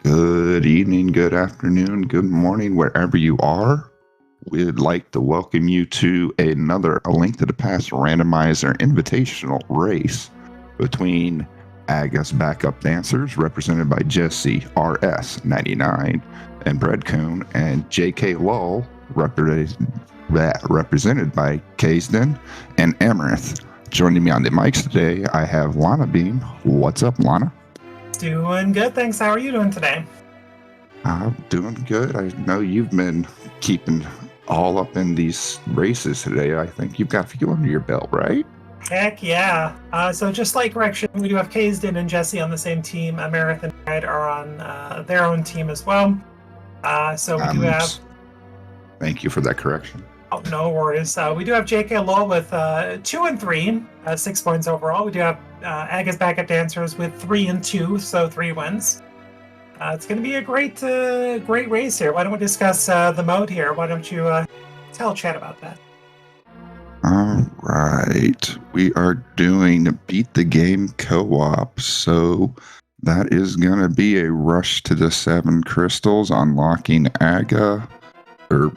Good evening, good afternoon, good morning, wherever you are. We'd like to welcome you to another A Link to the Past Randomizer Invitational race between Aga's backup dancers, represented by Jesse RS99 and Breadcoon, and JKLOL, represented by Kaysden and Amaranth. Joining me on the mics today, I have Lana Bean. What's up, Lana? Doing good, thanks. How are you doing today? I'm doing good. I know you've been keeping all up in these races today. I think you've got a few under your belt, right? Heck yeah. So just like correction, we do have Kaysden and Jesse on the same team. Amaranth and Brad are on their own team as well. So we do have... Thank you for that correction. Oh, no worries. We do have JKLOL with 2 and 3, 6 points overall. We do have Aga's backup dancers with 3 and 2, so 3 wins. It's going to be a great race here. Why don't we discuss the mode here? Why don't you tell chat about that? All right. We are doing Beat the Game co-op, so that is going to be a rush to the 7 crystals, unlocking Aga, or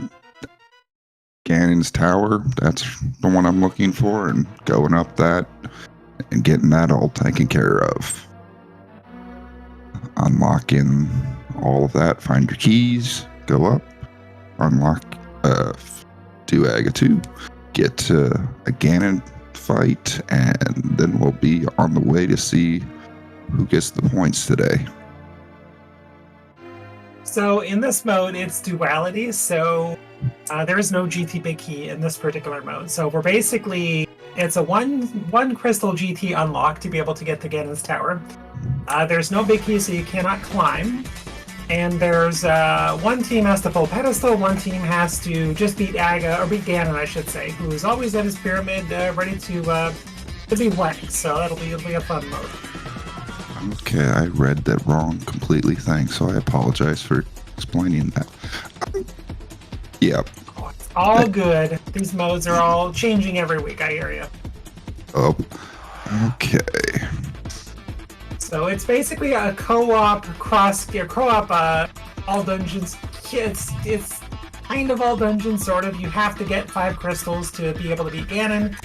Ganon's Tower. That's the one I'm looking for, and going up that and getting that all taken care of. Unlocking all of that, find your keys, go up, unlock, do Aga 2, get to a Ganon fight, and then we'll be on the way to see who gets the points today. So in this mode, it's duality, so there is no GT big key in this particular mode. So we're basically, it's a one crystal GT unlock to be able to get to Ganon's Tower. There's no big key, so you cannot climb. And there's one team has to pull pedestal, one team has to just beat Aga, or beat Ganon, I should say, who's always at his pyramid, ready to be whacked. So it'll be a fun mode. Okay, I read that wrong completely. Thanks, so I apologize for explaining that. Yeah. Oh, it's all good. These modes are all changing every week, I hear you. Oh, okay. So it's basically a co-op all dungeons. It's kind of all dungeons, sort of. You have to get 5 crystals to be able to beat Ganon.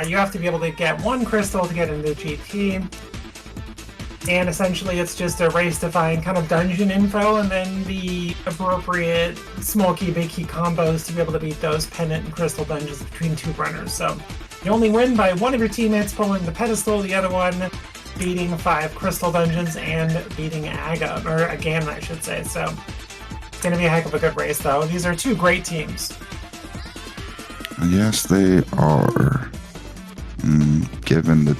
You have to be able to get 1 crystal to get into GT. And essentially it's just a race to find kind of dungeon info and then the appropriate small key, big key combos to be able to beat those pendant and crystal dungeons between 2 runners. So you only win by one of your teammates pulling the pedestal, the other one beating 5 crystal dungeons and beating Aga, or Ganon, I should say. So it's going to be a heck of a good race, though. These are 2 great teams. Yes, they are. Given the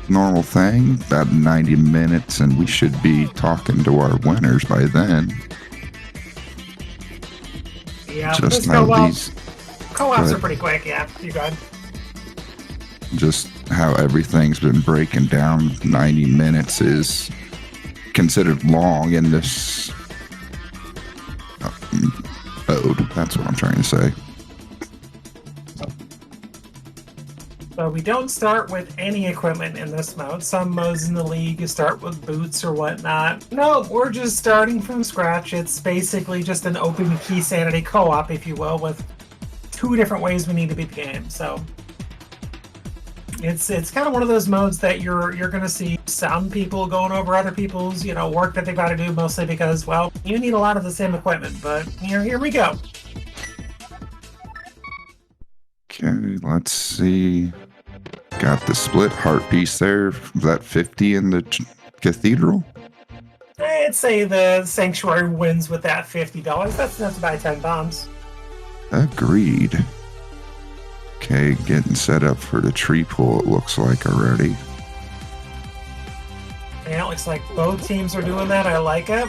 normal thing, about 90 minutes, and we should be talking to our winners by then. Yeah, just how these co-ops are pretty quick. Yeah, you got just how everything's been breaking down. 90 minutes is considered long in this mode. That's what I'm trying to say. So we don't start with any equipment in this mode. Some modes in the league you start with boots or whatnot. No, we're just starting from scratch. It's basically just an open key sanity co-op, if you will, with 2 different ways we need to beat the game. So it's kind of one of those modes that you're going to see some people going over other people's work that they got to do, mostly because, well, you need a lot of the same equipment. But here we go. Okay, let's see. Got the split heart piece there. That 50 in the cathedral? I'd say the sanctuary wins with that $50. That's enough to buy 10 bombs. Agreed. Okay, getting set up for the tree pull, it looks like already. Yeah, it looks like both teams are doing that. I like it.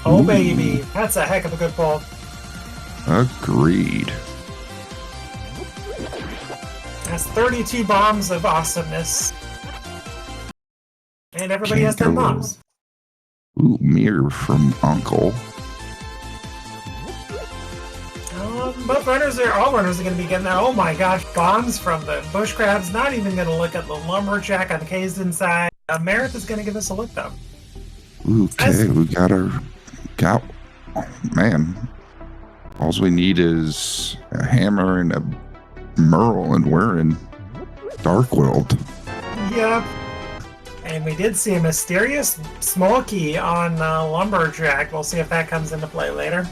Oh, baby. That's a heck of a good pull. Agreed. That's 32 bombs of awesomeness. And everybody has 10 bombs. Ooh, mirror from Uncle. All runners are going to be getting that. Oh my gosh, bombs from the bush crabs. Not even going to look at the lumberjack on Kaysden's side. Meredith is going to give us a look, though. Okay, we got oh, man. All we need is a hammer and a Merle, and we're in Dark World. Yep. And we did see a mysterious Smokey on Lumberjack. We'll see if that comes into play later.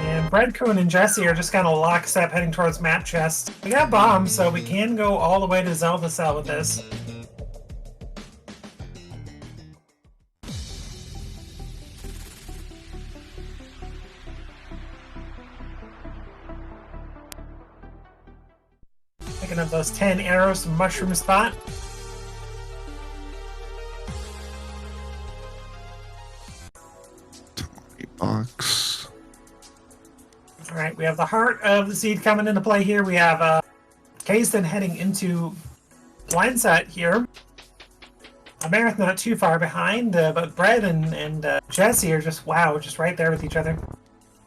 And Breadcoon and Jesse are just kind of lockstep heading towards map chest. We got bombs, so we can go all the way to Zelda Cell with this. Picking up those 10 arrows from Mushroom Spot. $20. Alright, we have the Heart of the Seed coming into play here. We have Kasten heading into Blind Set here. Meredith not too far behind, but Brett and Jesse are just, wow, just right there with each other.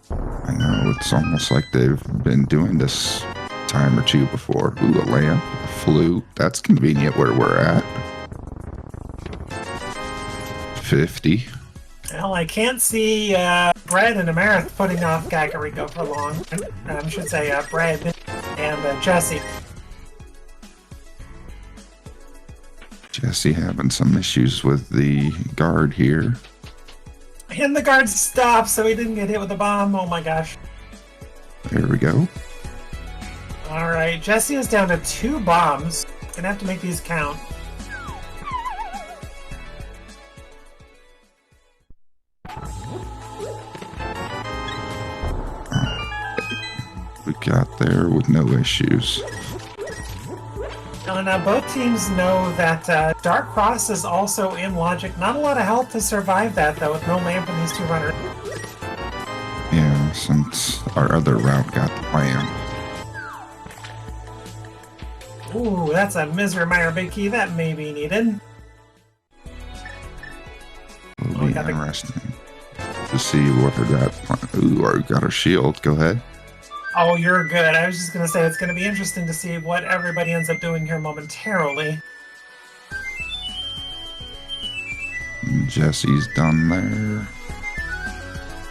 I know, it's almost like they've been doing this time or two before. Ooh, a lamp, a flute. That's convenient where we're at. 50. Well, I can't see Brett and Meredith putting off Gagariko for long. I should say Brett and Jesse. Jesse having some issues with the guard here. And the guard stopped, so he didn't get hit with the bomb. Oh my gosh. There we go. Alright, Jesse is down to 2 bombs. Gonna have to make these count. We got there with no issues. And both teams know that Dark Cross is also in Logic. Not a lot of health to survive that, though, with no lamp in these 2 runners. Yeah, since our other route got the lamp. Ooh, that's a Misery Mire Big Key. That may be needed. It'll be interesting to see what we got. Ooh, I got our shield. Go ahead. Oh, you're good. I was just going to say it's going to be interesting to see what everybody ends up doing here momentarily. Jesse's done there.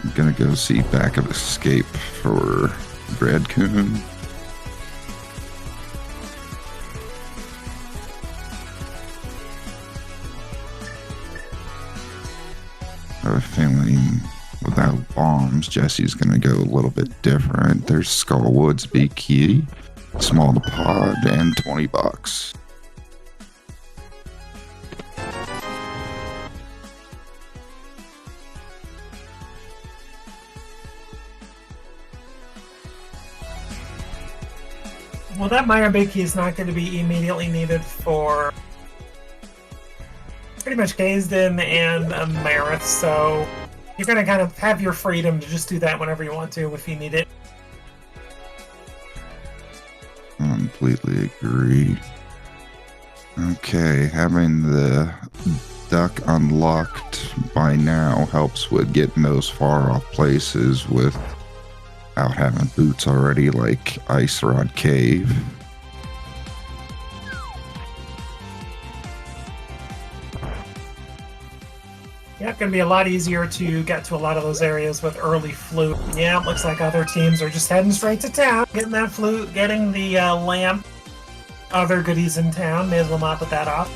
I'm gonna go see Back of Escape for Breadcoon. I have a feeling without bombs, Jesse's gonna go a little bit different. There's Skullwood's Big Key, Small to Pod, and $20. Well, that Mire Big Key is not going to be immediately needed for pretty much Kasten and Meredith, so you're going to kind of have your freedom to just do that whenever you want to if you need it. Completely agree. Okay, having the duck unlocked by now helps with getting those far off places without having boots already, like Ice Rod Cave. Yeah, it's going to be a lot easier to get to a lot of those areas with early flute. Yeah, it looks like other teams are just heading straight to town, getting that flute, getting the lamp, other goodies in town. May as well not put that off.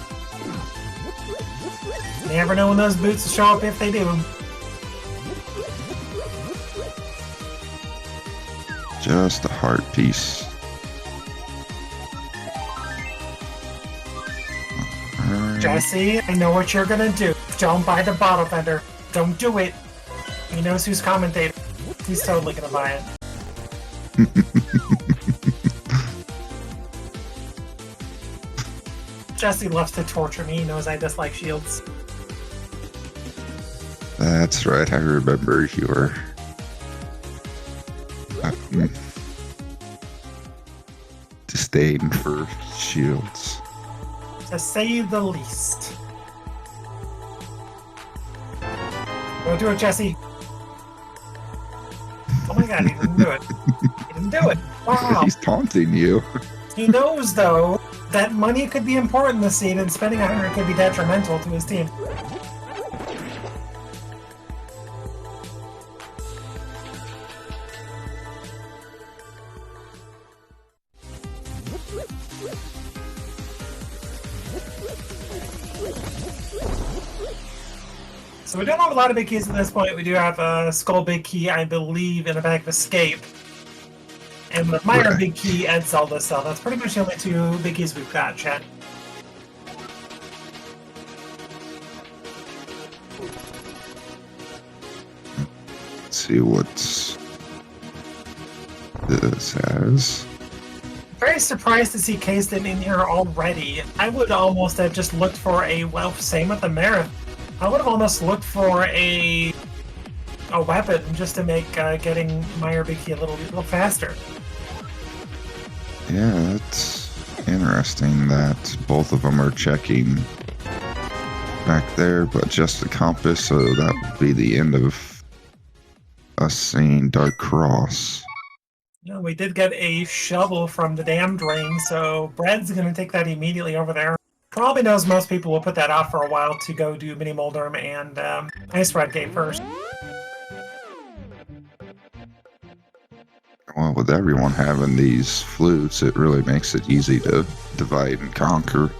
You never know when those boots will show up if they do. Just a heart piece. Jesse, I know what you're gonna do. Don't buy the bottle vendor. Don't do it. He knows who's commentating. He's totally gonna buy it. Jesse loves to torture me. He knows I dislike shields. That's right, I remember your disdain for shields. To say the least. Go do it, Jesse. Oh my god, he didn't do it. He didn't do it. Wow. He's taunting you. He knows, though, that money could be important this scene, and spending 100 could be detrimental to his team. So we don't have a lot of big keys at this point. We do have a Skull Big Key, I believe, in a bag of Escape. And the Minor Big Key and Zelda Cell. That's pretty much the only two big keys we've got, chat. Let's see what this has. Very surprised to see Kasten in here already. I would almost have just looked for a, well, same with the Marath. I would have almost looked for a weapon just to make getting Minor Big Key a little faster. Yeah, that's interesting that both of them are checking back there, but just the compass, so that would be the end of us seeing Dark Cross. No, we did get a shovel from the dam drain, so Brad's going to take that immediately over there. Probably knows most people will put that off for a while to go do Mini Moldorm and Ice Rod Gate first. Well, with everyone having these flutes, it really makes it easy to divide and conquer.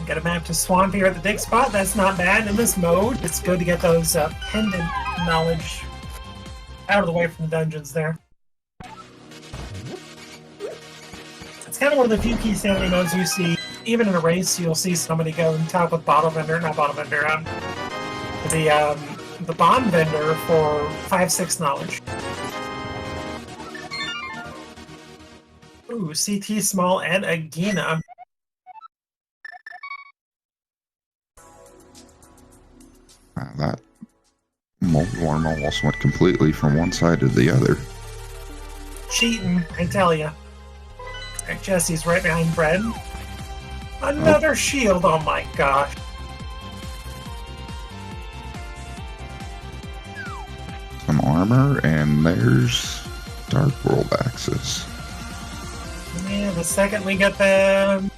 Get a map to Swamp here at the dig spot. That's not bad in this mode. It's good to get those pendant knowledge out of the way from the dungeons there. It's kind of one of the few key sanity modes you see. Even in a race, you'll see somebody go and top with Bottle Vendor, not Bottle Vendor, the Bond Vendor for 5-6 knowledge. Ooh, CT Small and Agena. That Moldworm almost went completely from one side to the other. Cheating, I tell ya. Alright, Jesse's right behind Brad. Another shield, oh my gosh. Some armor, and there's Dark World Axis. Yeah, the second we get the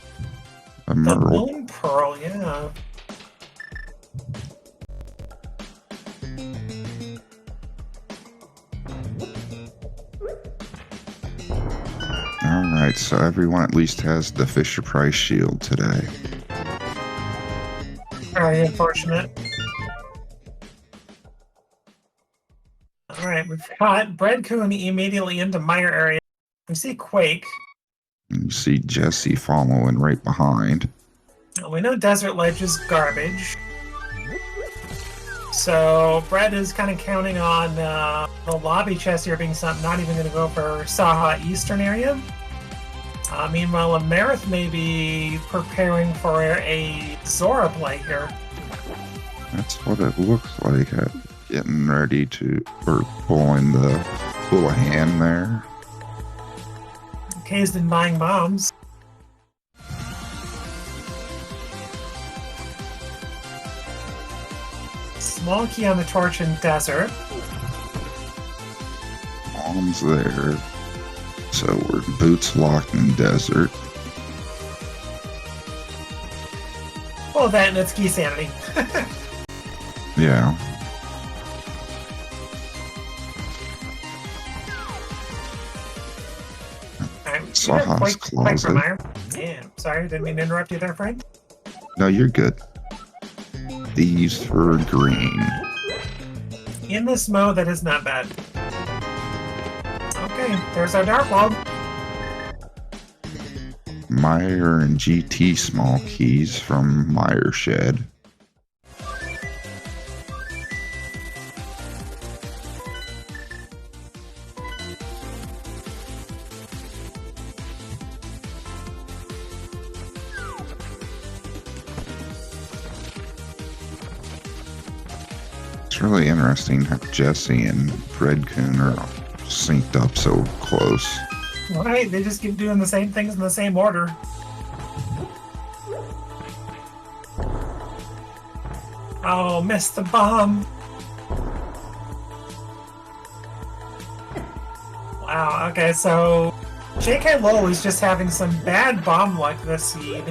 Moon Pearl, yeah. Alright, so everyone at least has the Fisher Price shield today. Very unfortunate. Alright, we've got Bread Coon immediately into Mire area. We see Quake. You see Jesse following right behind. We know Desert Ledge is garbage. So Brett is kind of counting on the lobby chest here being something, not even going to go for Saha Eastern area. Meanwhile, Amarith may be preparing for a Zora play here. That's what it looks like. Getting ready to, or pulling the pull a hand there. Kazen buying bombs. Small key on the torch in desert. Bombs there. So we're boots locked in desert. Well, that and it's key sanity. Yeah. Saha's closet. Yeah, sorry, didn't mean to interrupt you there, friend. No, you're good. These for green. In this mode, that is not bad. Okay, there's our Dark Log. Mire and GT small keys from Mire Shed. It's really interesting how Jesse and Fred Coon are synced up so close. Right, they just keep doing the same things in the same order. Oh, missed the bomb. Wow, okay, so JKLOL is just having some bad bomb luck this seed.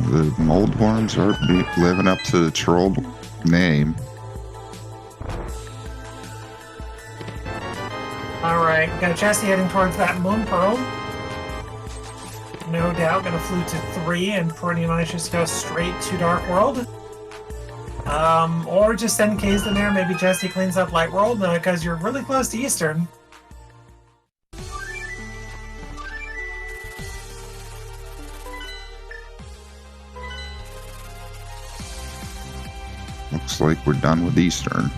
The mold worms are living up to the troll name. Alright, got Jesse heading towards that Moon Pearl. No doubt gonna flute to 3 and pretty much just go straight to Dark World. Or just send K's in there, maybe Jesse cleans up Light World, because you're really close to Eastern. Looks like we're done with Eastern.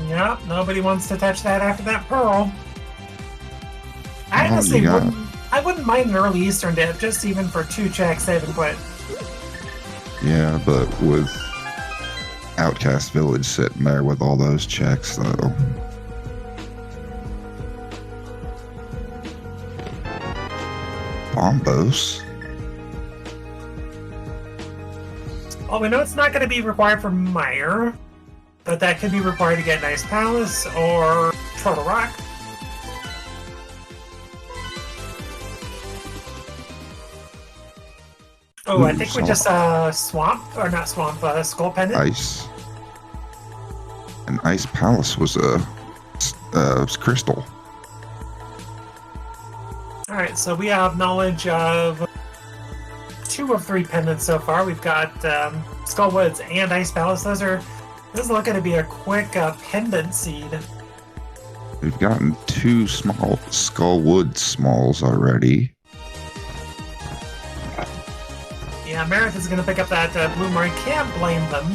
Yep, nobody wants to touch that after that Pearl. I honestly wouldn't mind an early Eastern dip, just even for 2 checks, save and quit. Yeah, but with Outcast Village sitting there with all those checks, though. Bombos. Well, we know it's not going to be required for Meyer, but that could be required to get Nice Palace or Turtle Rock. Oh, I think we just Swamp, or not Swamp, Skull Pendant. Ice. And Ice Palace was crystal. Alright, so we have knowledge of 2 of 3 pendants so far. We've got Skull Woods and Ice Palace. This is looking to be a quick pendant seed. We've gotten 2 small Skull Woods smalls already. Yeah, Meredith is going to pick up that Bloomer. I can't blame them.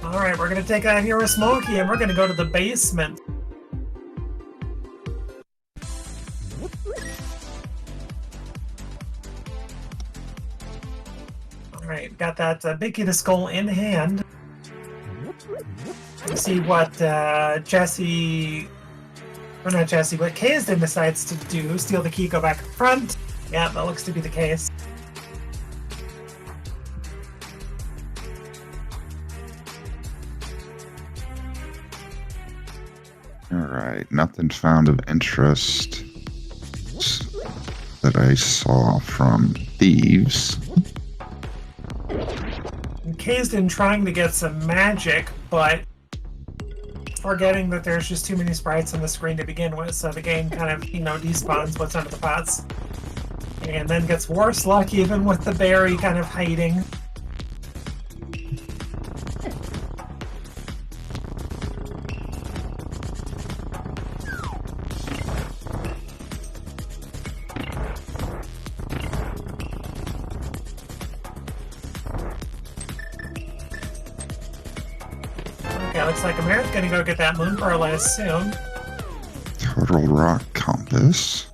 Alright, we're going to take that Hero Smokey and we're going to go to the basement. Alright, got that Big Key to Skull in hand. Let's see what Jesse... Or not Jesse, what Kaysden decides to do. Steal the key, go back in front. Yeah, that looks to be the case. Alright, nothing found of interest that I saw from Thieves. Kaysden trying to get some magic, but forgetting that there's just too many sprites on the screen to begin with, so the game kind of, despawns what's under the pots. And then gets worse luck even with the berry kind of hiding. Okay, looks like America's gonna go get that Moon Pearl, I assume. Turtle Rock Compass.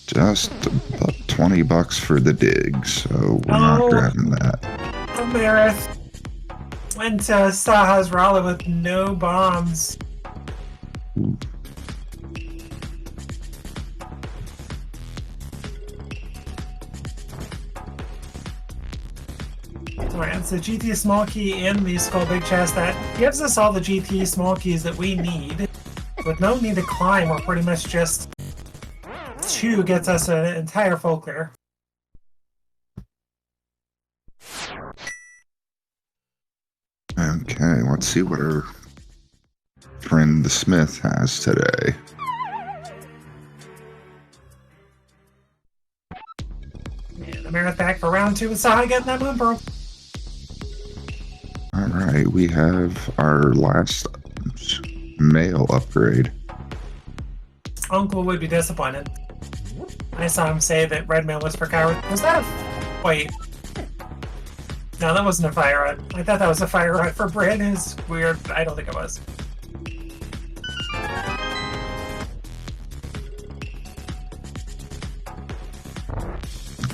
Just about $20 for the dig, so we're not grabbing that. Amarith went to Saha's Raleigh with no bombs. Ooh. Alright, it's the GT small key in the Skull Big Chest that gives us all the GT small keys that we need. With no need to climb, we're pretty much just 2 gets us an entire full clear. Okay, let's see what our friend the Smith has today. And the Meredith back for round 2 with Saha getting that Moon Pearl. Alright, we have our last male upgrade. Uncle would be disappointed. I saw him say that red mail was for cowards. Was that a... Wait. No, that wasn't a fire rod. I thought that was a fire rod for Bryn. Is weird. I don't think it was.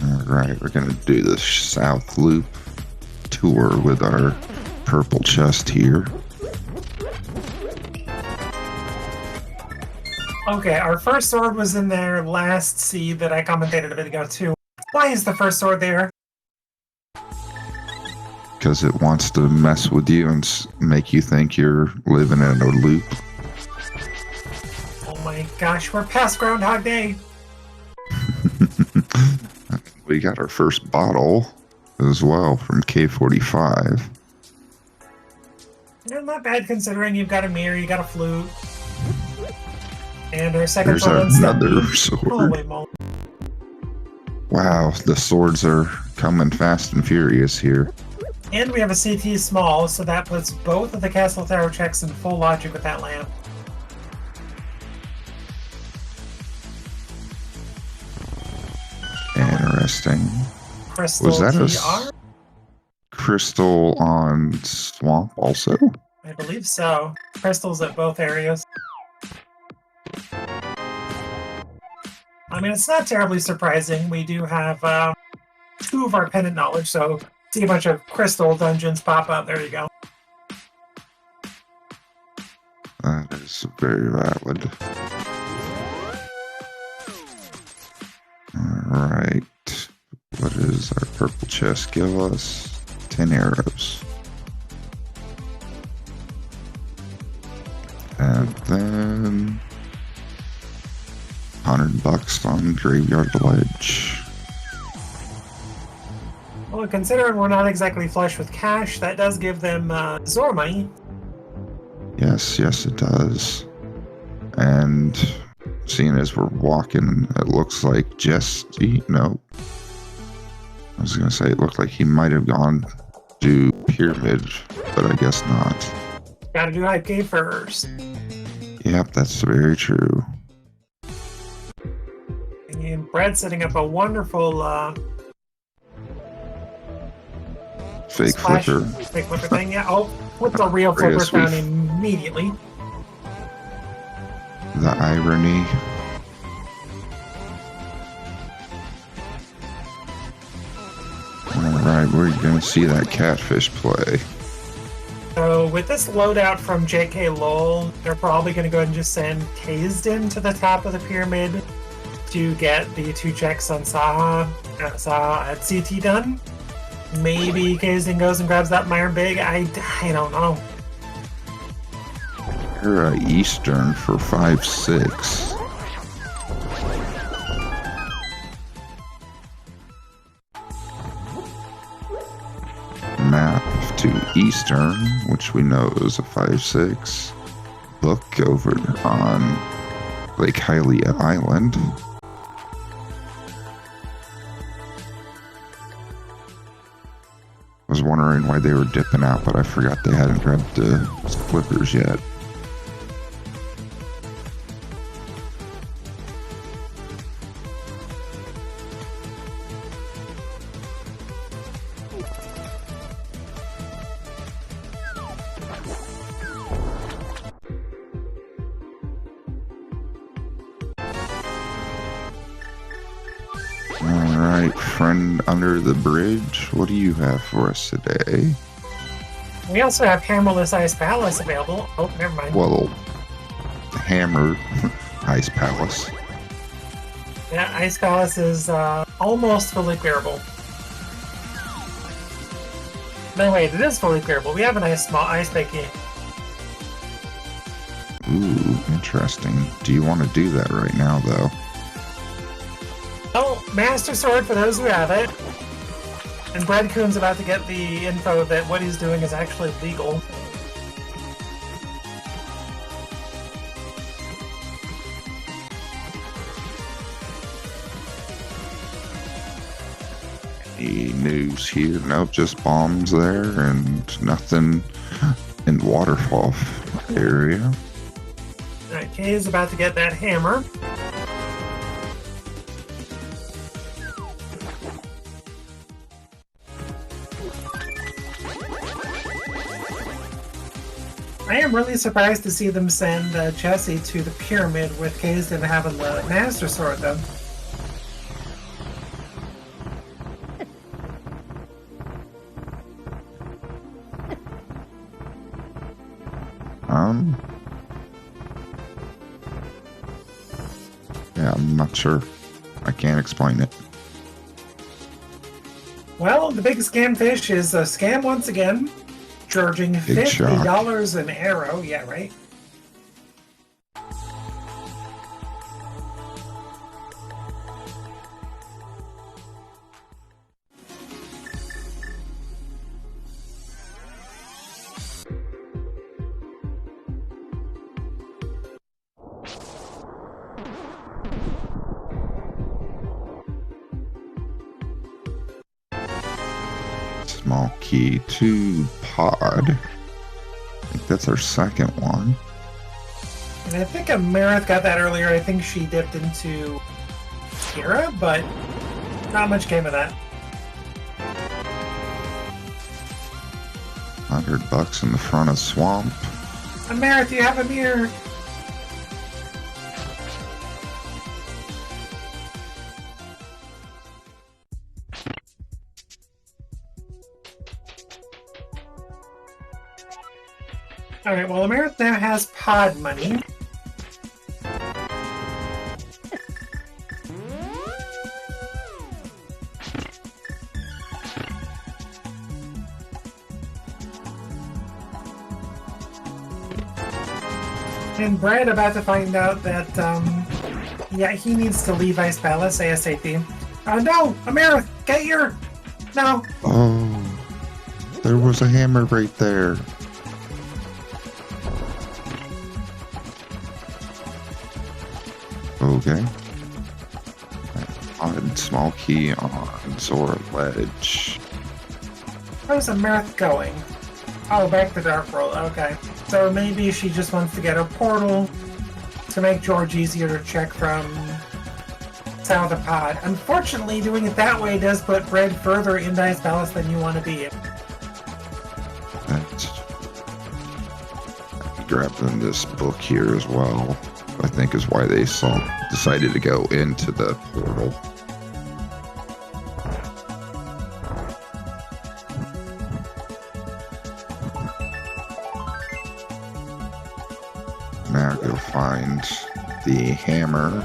Alright, we're gonna do the South Loop tour with our purple chest here. Okay, our first sword was in their last seed that I commentated a bit ago too. Why is the first sword there? Because it wants to mess with you and make you think you're living in a loop. Oh my gosh, we're past Groundhog Day. We got our first bottle as well from K45. Yeah, not bad considering you've got a mirror, you got a flute. And our second There's sword. another sword. Holy moly. Wow, the swords are coming fast and furious here. And we have a CT small, so that puts both of the castle tower checks in full logic with that lamp. Interesting. Crystal Was that TR? a crystal on Swamp also? I believe so. Crystals at both areas. I mean, it's not terribly surprising. We do have 2 of our pendant knowledge, so see a bunch of crystal dungeons pop up. There you go. That is very valid. Alright. What does our purple chest give us? 10 arrows. And then $100 on Graveyard Ledge. Well, considering we're not exactly flush with cash, that does give them Zor money. Yes, it does. And seeing as we're walking, it looks like Jesse. No. I was going to say it looked like he might have gone to Pyramid, but I guess not. Gotta do Hype Cave first. Yep, that's very true. And Brad's setting up a wonderful Fake splash, flipper. fake flipper thing. Yeah. Oh, put the real flipper down immediately. The irony. Alright, we're going to see that catfish play. So with this loadout from JKLOL, they're probably going to go ahead and just send Kazdin to the top of the pyramid to get the 2 checks on Saha at CT done. Maybe Kazdin goes and grabs that Myron Big. I don't know. They're Eastern for 5-6. Map to Eastern, which we know is a 5-6. Book over on Lake Hylia Island. I was wondering why they were dipping out, but I forgot they hadn't grabbed the flippers yet. Alright, friend under the bridge, what do you have for us today? We also have Hammerless Ice Palace available. Oh, never mind. Well, Hammer Ice Palace. Yeah, Ice Palace is almost fully clearable. No, wait, it is fully clearable. We have a nice small ice pick here. Ooh, interesting. Do you want to do that right now, though? Oh, Master Sword for those who have it. And Brad Coon's about to get the info that what he's doing is actually legal. Any news here? Nope, just bombs there and nothing in the waterfall area. Alright, Kay is about to get that hammer. I am really surprised to see them send Jesse to the pyramid with Kazdan having the Master Sword, though. Yeah, I'm not sure. I can't explain it. Well, the big scam fish is a scam once again, charging $50 an arrow. Yeah, right? Small key to pod. I think that's our second one. And I think Amarith got that earlier. I think she dipped into Kira, but not much came of that. $100 in the front of swamp. Amarith, you have a mirror. Alright, well, Amarith now has pod money. And Brad about to find out that, yeah, he needs to leave Ice Palace ASAP. No! Amarith, get your... No! Oh, there was a hammer right there. Okay. Odd small key on Zora Ledge. Where's Amarith going? Oh, back to Dark World, okay. So maybe she just wants to get a portal to make George easier to check from south of pod. Unfortunately, doing it that way does put Bread further into Ice Palace than you want to be. That's... I grabbed them this book here as well. I think is why they decided to go into the portal. Now go find the hammer.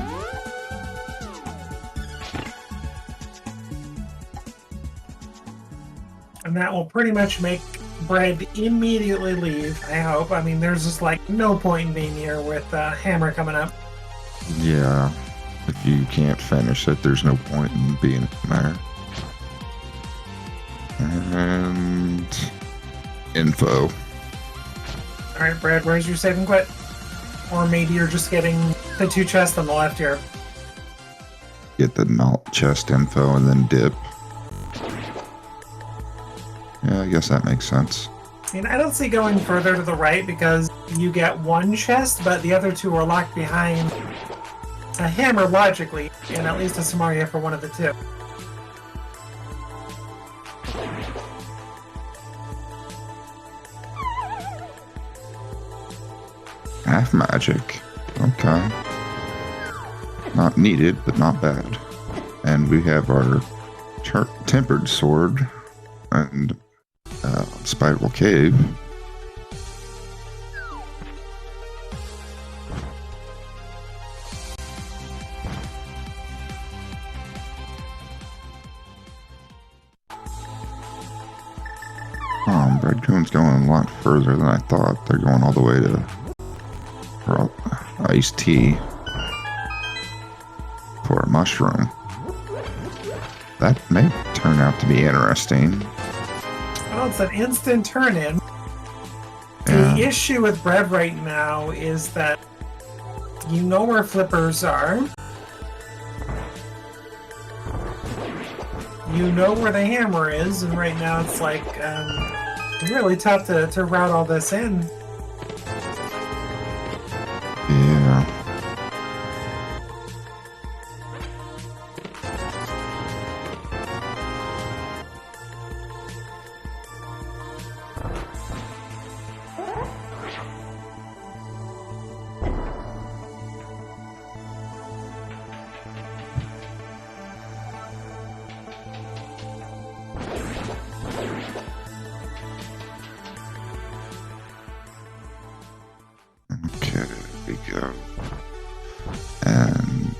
And that will pretty much make Bread immediately leave, I hope. I mean, there's just like no point in being here with Hammer coming up. Yeah, if you can't finish it, there's no point in being there. And info. Alright, Brad, where's your save and quit? Or maybe you're just getting the 2 chests on the left here. Get the malt chest info and then dip. Yeah, I guess that makes sense. I mean, I don't see going further to the right because you get 1 chest, but the other 2 are locked behind a hammer logically, and at least a Samaria for one of the 2. Half magic. Okay. Not needed, but not bad. And we have our tempered sword and spiral cave. Breadcone's going a lot further than I thought. They're going all the way to iced tea for a mushroom. That may turn out to be interesting. Well, it's an instant turn-in. Yeah. The issue with Bread right now is that you know where flippers are. You know where the hammer is, and right now it's like really tough to route all this in. Yeah. go. And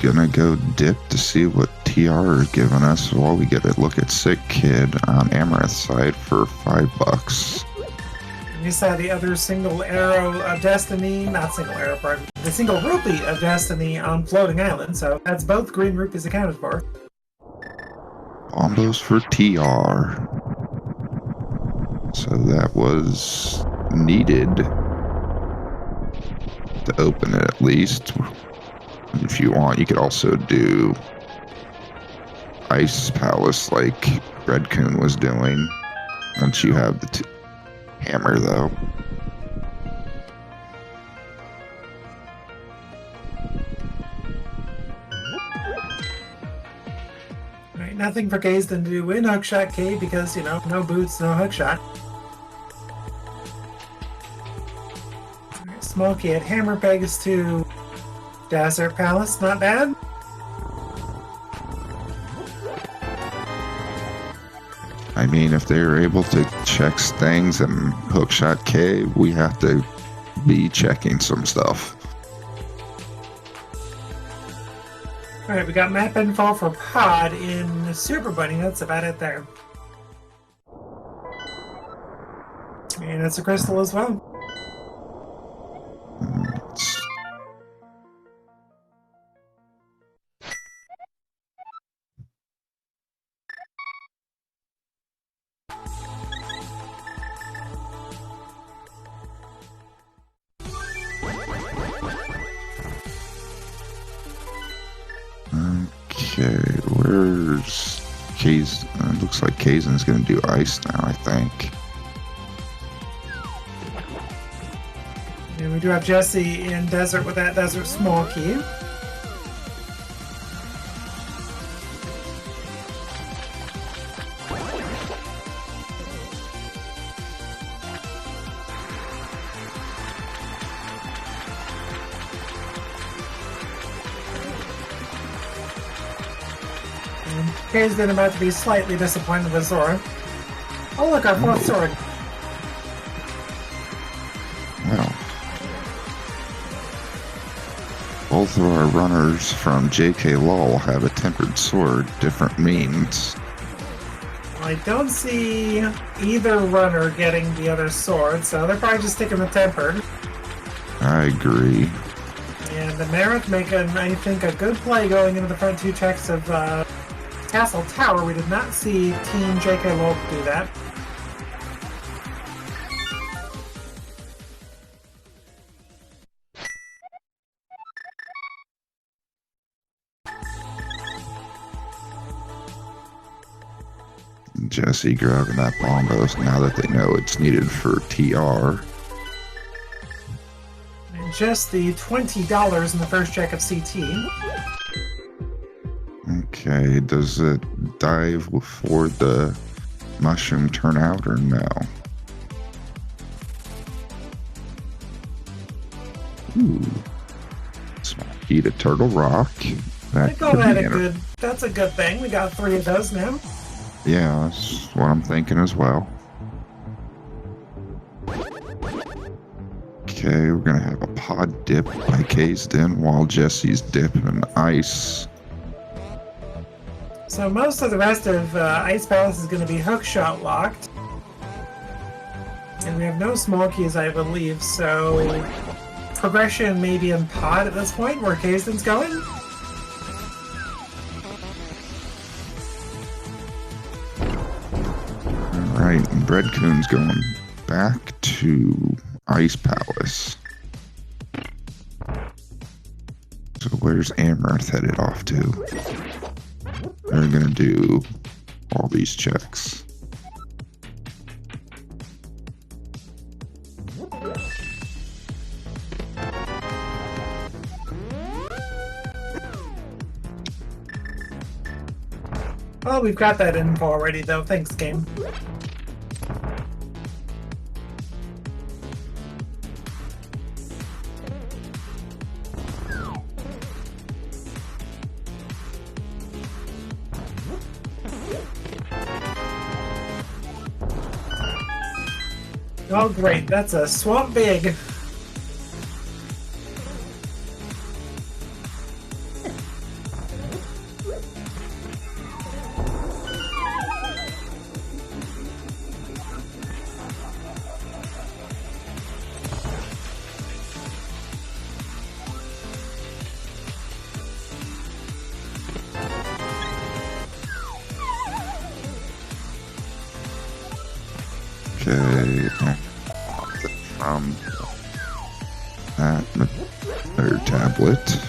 gonna go dip to see what TR is giving us while we get a look at Sick Kid on Amaranth's side for $5. We saw the other single arrow of destiny, not single arrow, pardon, the single rupee of destiny on Floating Island, so that's both green rupees accounted for. Bombos for TR. So that was needed to open it at least. If you want, you could also do Ice Palace like Red Coon was doing once you have the hammer, though. Alright, nothing for Gazeton to do in Hookshot K because, you know, no boots, no hookshot. Alright, Smokey at Hammer Pegs to Desert Palace, not bad. I mean, if they're able to check things and Hookshot K, we have to be checking some stuff. Alright, we got map info for Pod in Super Bunny. That's about it there. And it's a crystal as well. Okay, where's Kaz? Looks like Kazen's gonna do ice now, I think. And we do have Jesse in Desert with that Desert Small Key. Kay's then about to be slightly disappointed with Zora. Oh look, our fourth sword. Well, both of our runners from JKLOL have a tempered sword, different means. I don't see either runner getting the other sword, so they're probably just sticking with tempered. I agree. And the Merit making, I think, a good play going into the front two checks of Castle Tower. We did not see Team JKLOL do that. Jesse grabbing that bombos now that they know it's needed for TR. And just the $20 in the first check of CT. Okay, does it dive before the mushroom turn out or no? Ooh. Small key to Turtle Rock. I call that a good, that's a good thing. We got 3 of those now. Yeah, that's what I'm thinking as well. Okay, we're gonna have a pod dip by Kazeton while Jesse's dipping ice. So most of the rest of Ice Palace is going to be hookshot locked. And we have no small keys, I believe, so progression may be in pod at this point, where Kazen's going. Alright, and Red Coon's going back to Ice Palace. So where's Amaranth headed off to? They're gonna do all these checks. Oh, we've got that info already, though. Thanks, game. Oh, great. That's a Swamp Big. Okay. From that or tablet.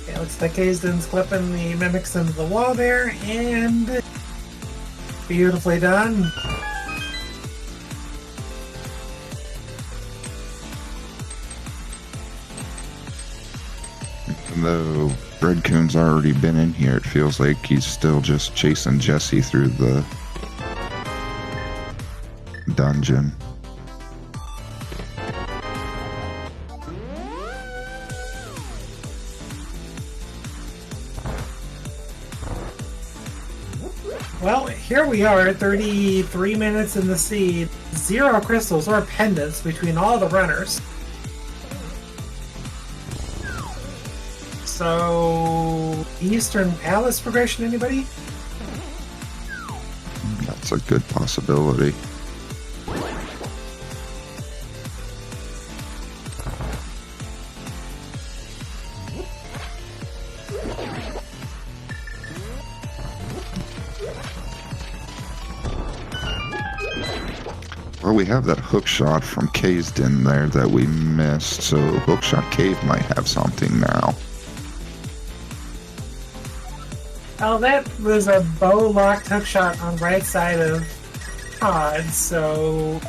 Yeah, looks like Kazden's clipping the mimics into the wall there, and beautifully done. Even though Red Coon's already been in here, it feels like he's still just chasing Jesse through the dungeon. Well, here we are, 33 minutes in the seed, 0 crystals or pendants between all the runners. So, Eastern Palace progression, anybody? That's a good possibility. Well, we have that hook shot from Kazden there that we missed, so Hookshot Cave might have something now. Oh, that was a bow-locked hookshot on right side of Pod, so...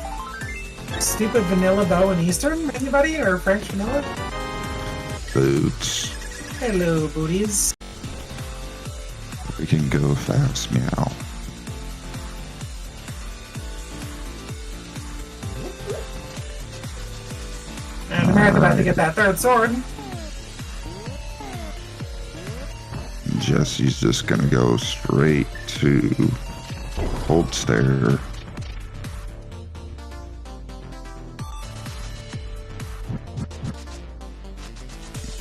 Stupid vanilla bow in Eastern, anybody? Or French vanilla? Boots. Hello, booties. We can go fast, meow. And America about to get that third sword. Jesse's just gonna go straight to Hold Stare.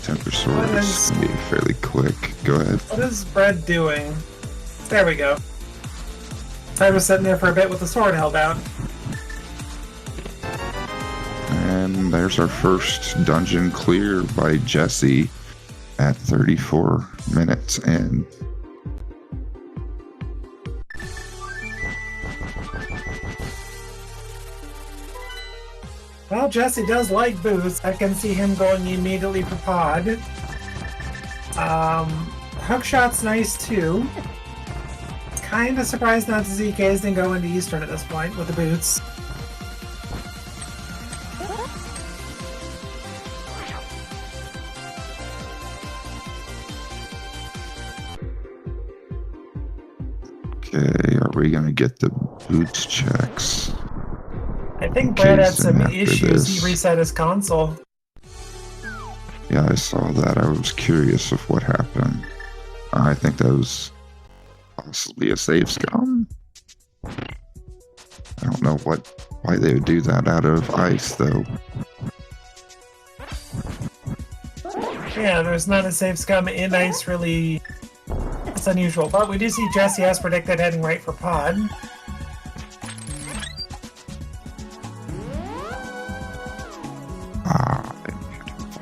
Temper Sword is gonna be fairly quick. Go ahead. What is Bread doing? There we go. I was sitting there for a bit with the sword held out. And there's our first dungeon clear by Jesse at 34 minutes in. Well, Jesse does like boots. I can see him going immediately for Pod. Hookshot's nice too. Kinda surprised not to see Kazden go into Eastern at this point with the boots. Okay, are we gonna get the boots checks? I think Brad had some after issues. this. He reset his console. Yeah, I saw that. I was curious of what happened. I think that was possibly a save scum. I don't know why they would do that out of ice, though. Yeah, there's not a save scum in ice, really. It's unusual. But we do see Jesse as predicted heading right for Pod.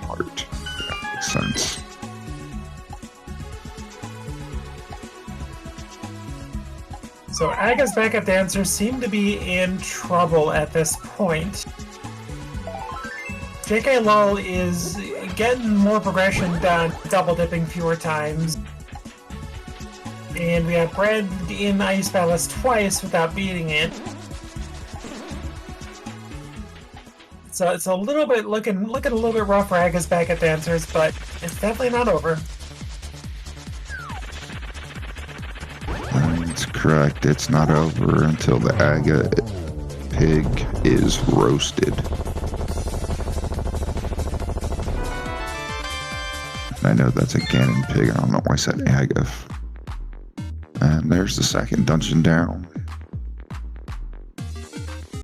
Heart. That makes sense. So Aga's backup dancers seem to be in trouble at this point. JKLOL is getting more progression done, double dipping fewer times. And we have Bread in Ice Palace twice without beating it. So it's a little bit looking a little bit rough for Aga's backup dancers, but it's definitely not over. That's correct. It's not over until the Aga pig is roasted. I know that's a Ganon pig. I don't know why I said Aga. And there's the second dungeon down.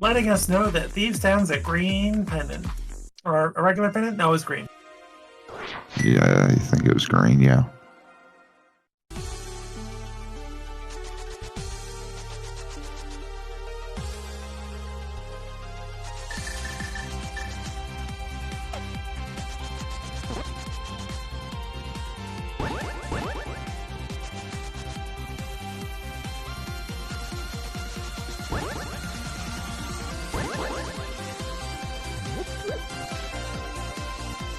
Letting us know that Thieves Town's a green pendant. Or a regular pennant? No, it was green. Yeah, I think it was green, yeah.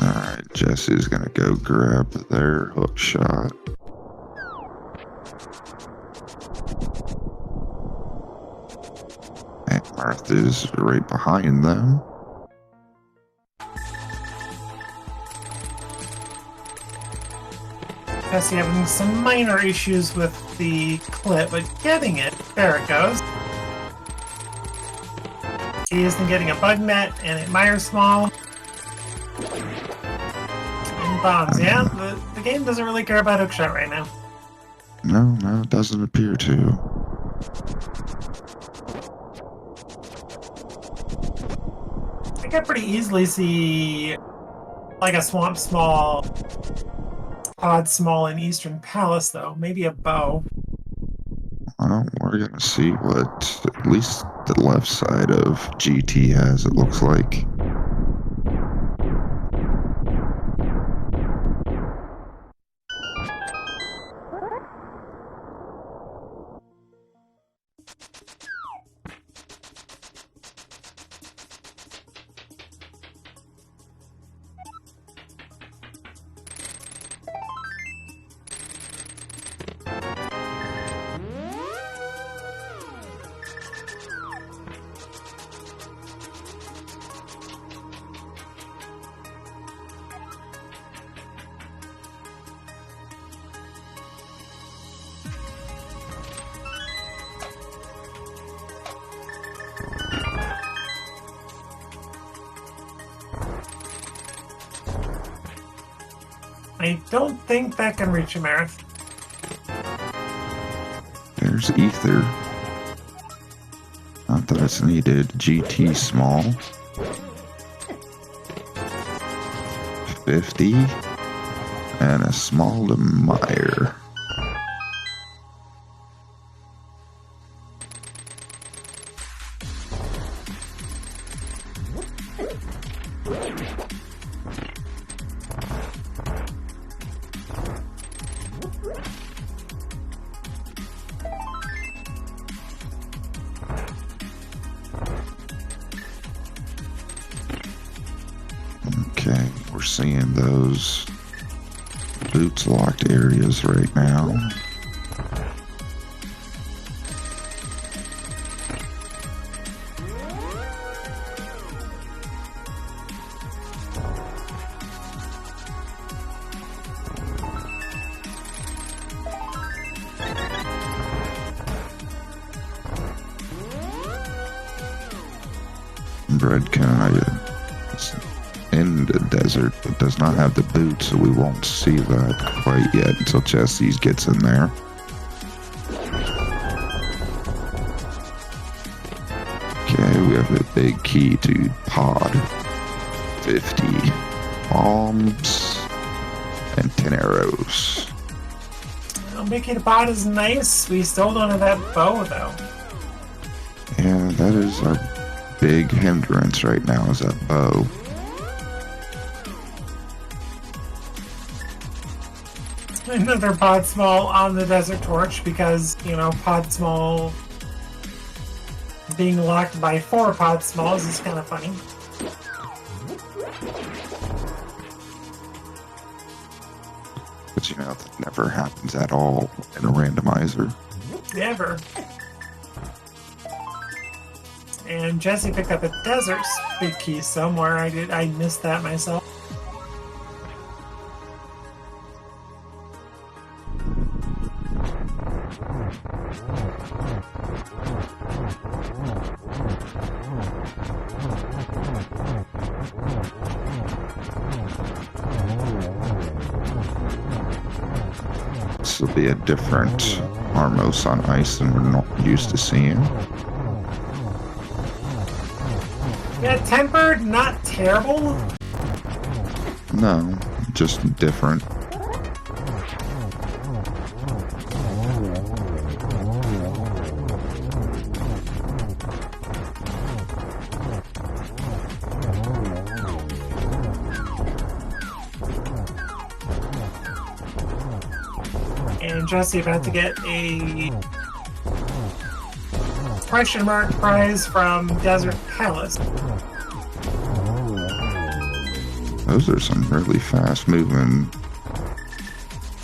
Alright, Jesse's gonna go grab their hook shot. And Martha's right behind them. Jesse having some minor issues with the clip, but getting it. There it goes. He isn't getting a bug net and a mire small. And bombs. Yeah, the game doesn't really care about hookshot right now. No, it doesn't appear to. I could pretty easily see like a swamp small, pod small in Eastern Palace, though. Maybe a bow. Well, we're gonna see what at least the left side of GT has, it looks like. I don't think that can reach him, Aerith. There's Ether. Not that it's needed. GT small. 50. And a small to Meyer. Okay, we're seeing those boots locked areas right now. Breadkin is in the desert, but does not have the boots, so we won't see that quite yet until Jesse gets in there. Okay, we have a big key to pod. 50 bombs and 10 arrows. Well, making a bot is nice. We still don't have that bow, though. Yeah, that is our big hindrance right now, is that bow. Another pod small on the desert torch because, you know, pod small being locked by 4 pod smalls is kind of funny. But you know, that never happens at all in a randomizer. Never. And Jesse picked up a desert big key somewhere. I missed that myself. This will be a different Armos on ice than we're not used to seeing. Yeah, tempered, not terrible. No, just different. And Jesse about to get a question mark prize from Desert Palace. Those are some really fast moving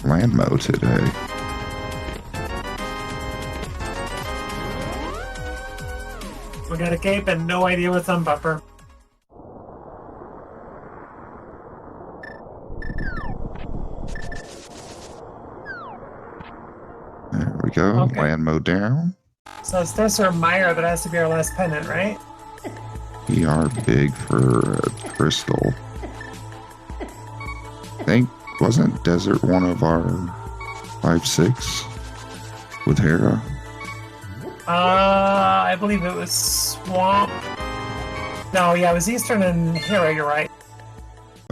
Landmo today. We got a cape and no idea what's on bumper. There we go. Okay. Landmo down. So it's this or Meyer that has to be our last pennant, right? We are big for Crystal. I think, wasn't Desert one of our 5-6 with Hera? I believe it was Swamp. No, yeah, it was Eastern and Hera, you're right.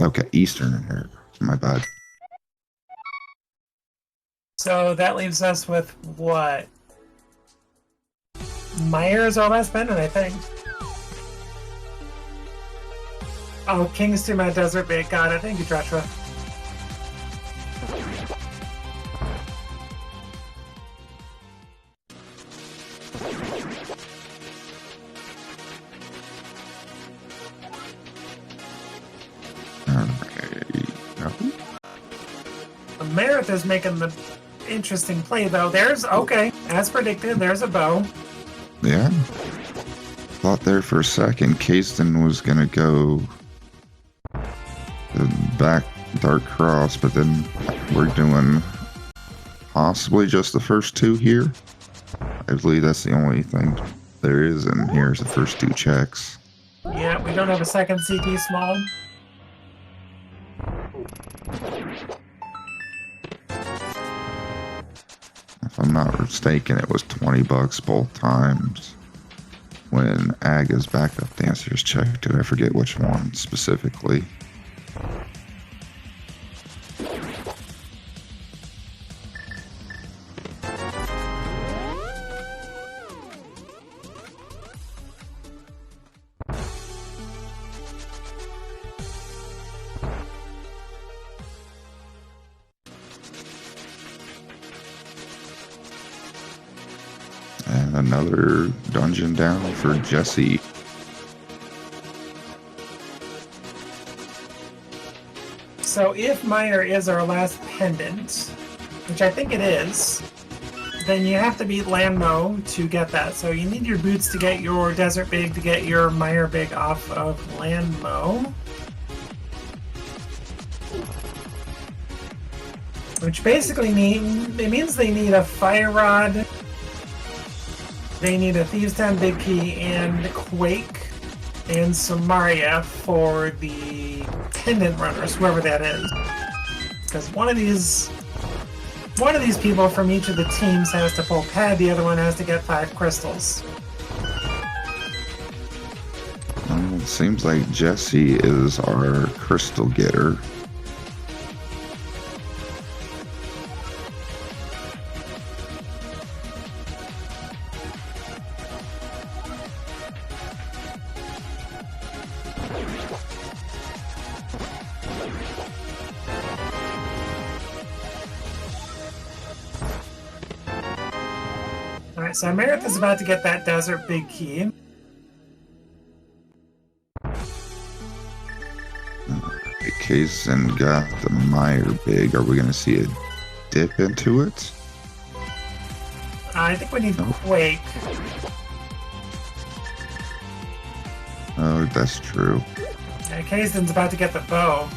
Okay, Eastern and Hera. My bad. So that leaves us with what? Meyer is our last pennant, I think. Oh, King's Tomb at Desert Bait. Got it. Thank you, Joshua. Meredith is making the interesting play, though. There's, okay, as predicted, there's a bow. Yeah. Thought there for a second Kasten was going to go the back Dark Cross, but then we're doing possibly just the first two here. I believe that's the only thing there is, and here's the first two checks. Yeah, we don't have a second CT small. If I'm not mistaken, it was $20 both times. When Aga's backup dancers checked it, I forget which one specifically. And another dungeon down for Jesse. So if Meyer is our last pendant, which I think it is, then you have to beat Landmo to get that. So you need your boots to get your Desert Big to get your Meyer Big off of Landmo. Which basically means they need a Fire Rod, they need a Thieves' Town Big Key, and Quake, and Samaria for the pendant runners, whoever that is. Because one of these people from each of the teams has to pull pad, the other one has to get 5 crystals. Well, it seems like Jesse is our crystal getter. Alright, so Meredith is about to get that Desert Big Key. Kason got the Meyer Big. Are we going to see a dip into it? I think we need Quake. Oh, that's true. Yeah, Kaysen's about to get the bow.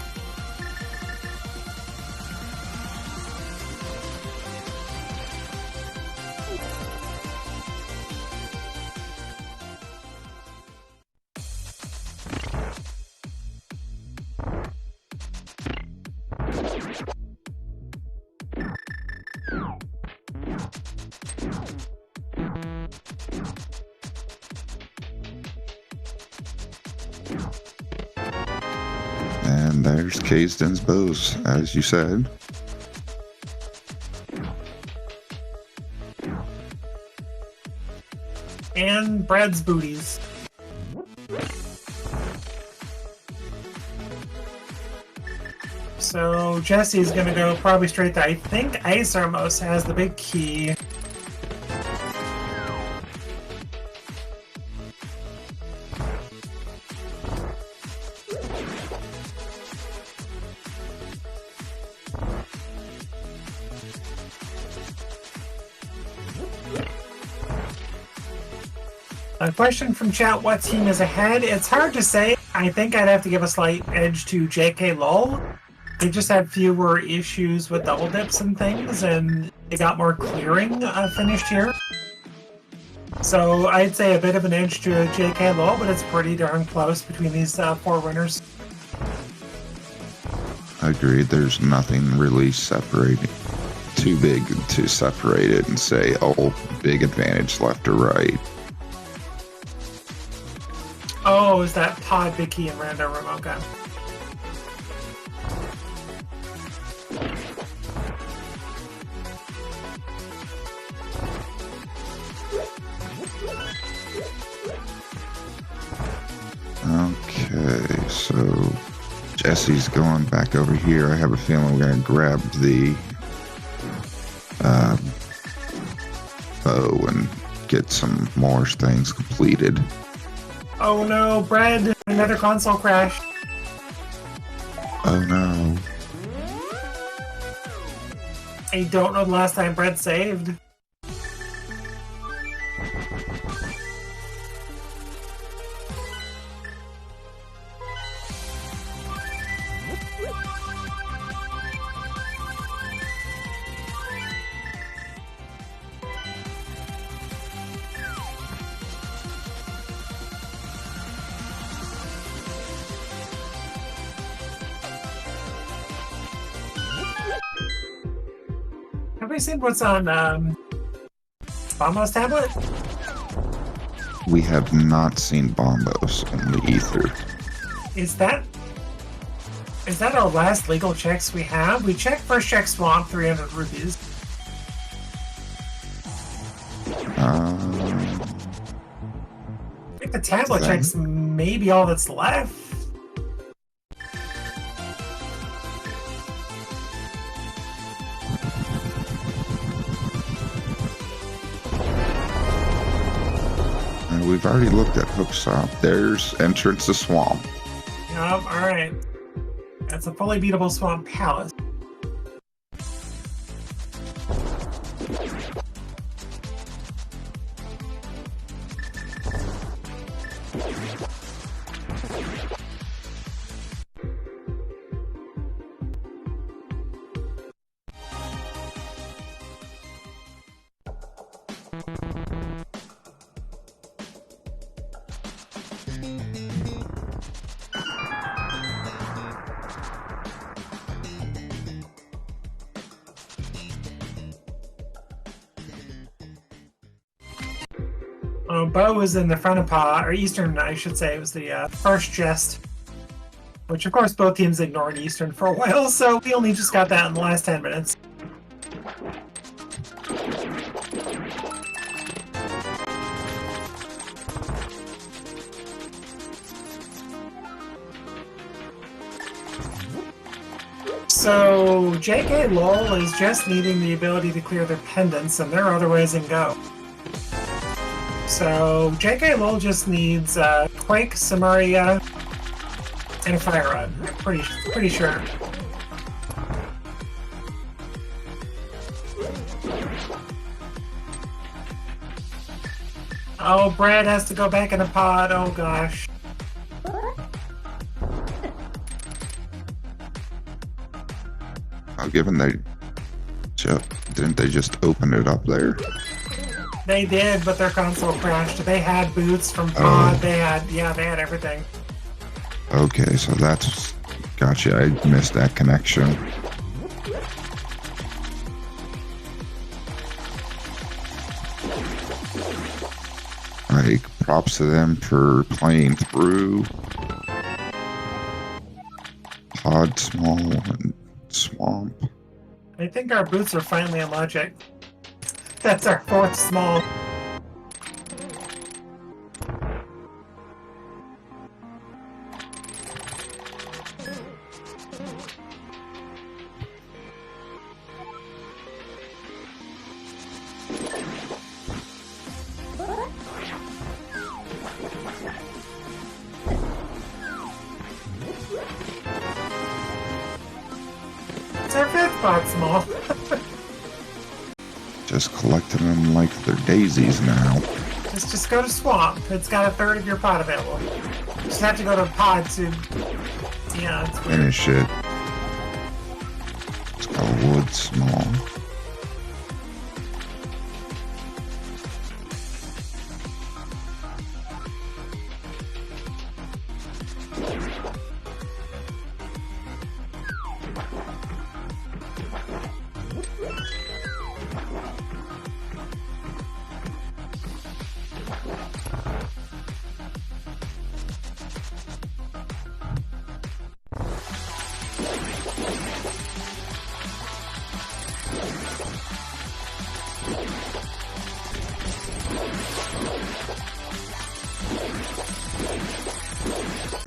And And there's Kaysden's bows, as you said. And Brad's booties. So Jesse's gonna go probably straight to, I think Ice Armos has the big key. A question from chat, what team is ahead? It's hard to say. I think I'd have to give a slight edge to JKLOL. They just had fewer issues with double dips and things, and they got more clearing finished here. So I'd say a bit of an edge to JKLOL, but it's pretty darn close between these four winners. Agreed. There's nothing really separating, too big to separate it and say, oh, big advantage left or right. Oh, is that Pod, Big Key, and Rando remote gun? Okay, so Jesse's going back over here. I have a feeling we're going to grab the bow and get some more things completed. Oh no, Brad, another console crash. Oh no. I don't know the last time Brad saved. Have we seen what's on Bombo's tablet? We have not seen Bombos in the ether. Is that our last legal checks we have? We checked first check Swamp, 300 rupees. I think the tablet checks maybe all that's left. We've already looked at Hookstop. There's entrance to Swamp. Yup, alright. That's a fully beatable Swamp Palace. Bo was in the front of paw, or Eastern, I should say. It was the first jest, which of course both teams ignored Eastern for a while, so we only just got that in the last 10 minutes. So JKLOL is just needing the ability to clear their pendants, and there are other ways in go. So JKLOL just needs Quake, Samaria, and a Fire Rod. I'm pretty sure. Oh, Brad has to go back in the pod. Oh gosh. Oh, given didn't they just open it up there? They did, but their console crashed. They had boots from pod. They had everything. Okay, so that's gotcha. I missed that connection. Like, props to them for playing through pod small and swamp. I think our boots are finally in logic. That's our fourth small. It's our fifth pod small. Just collecting them like they're daisies now. Just go to swamp. It's got a third of your pod available. Just have to go to pod to. Yeah, it's weird. Finish it. It's called wood small.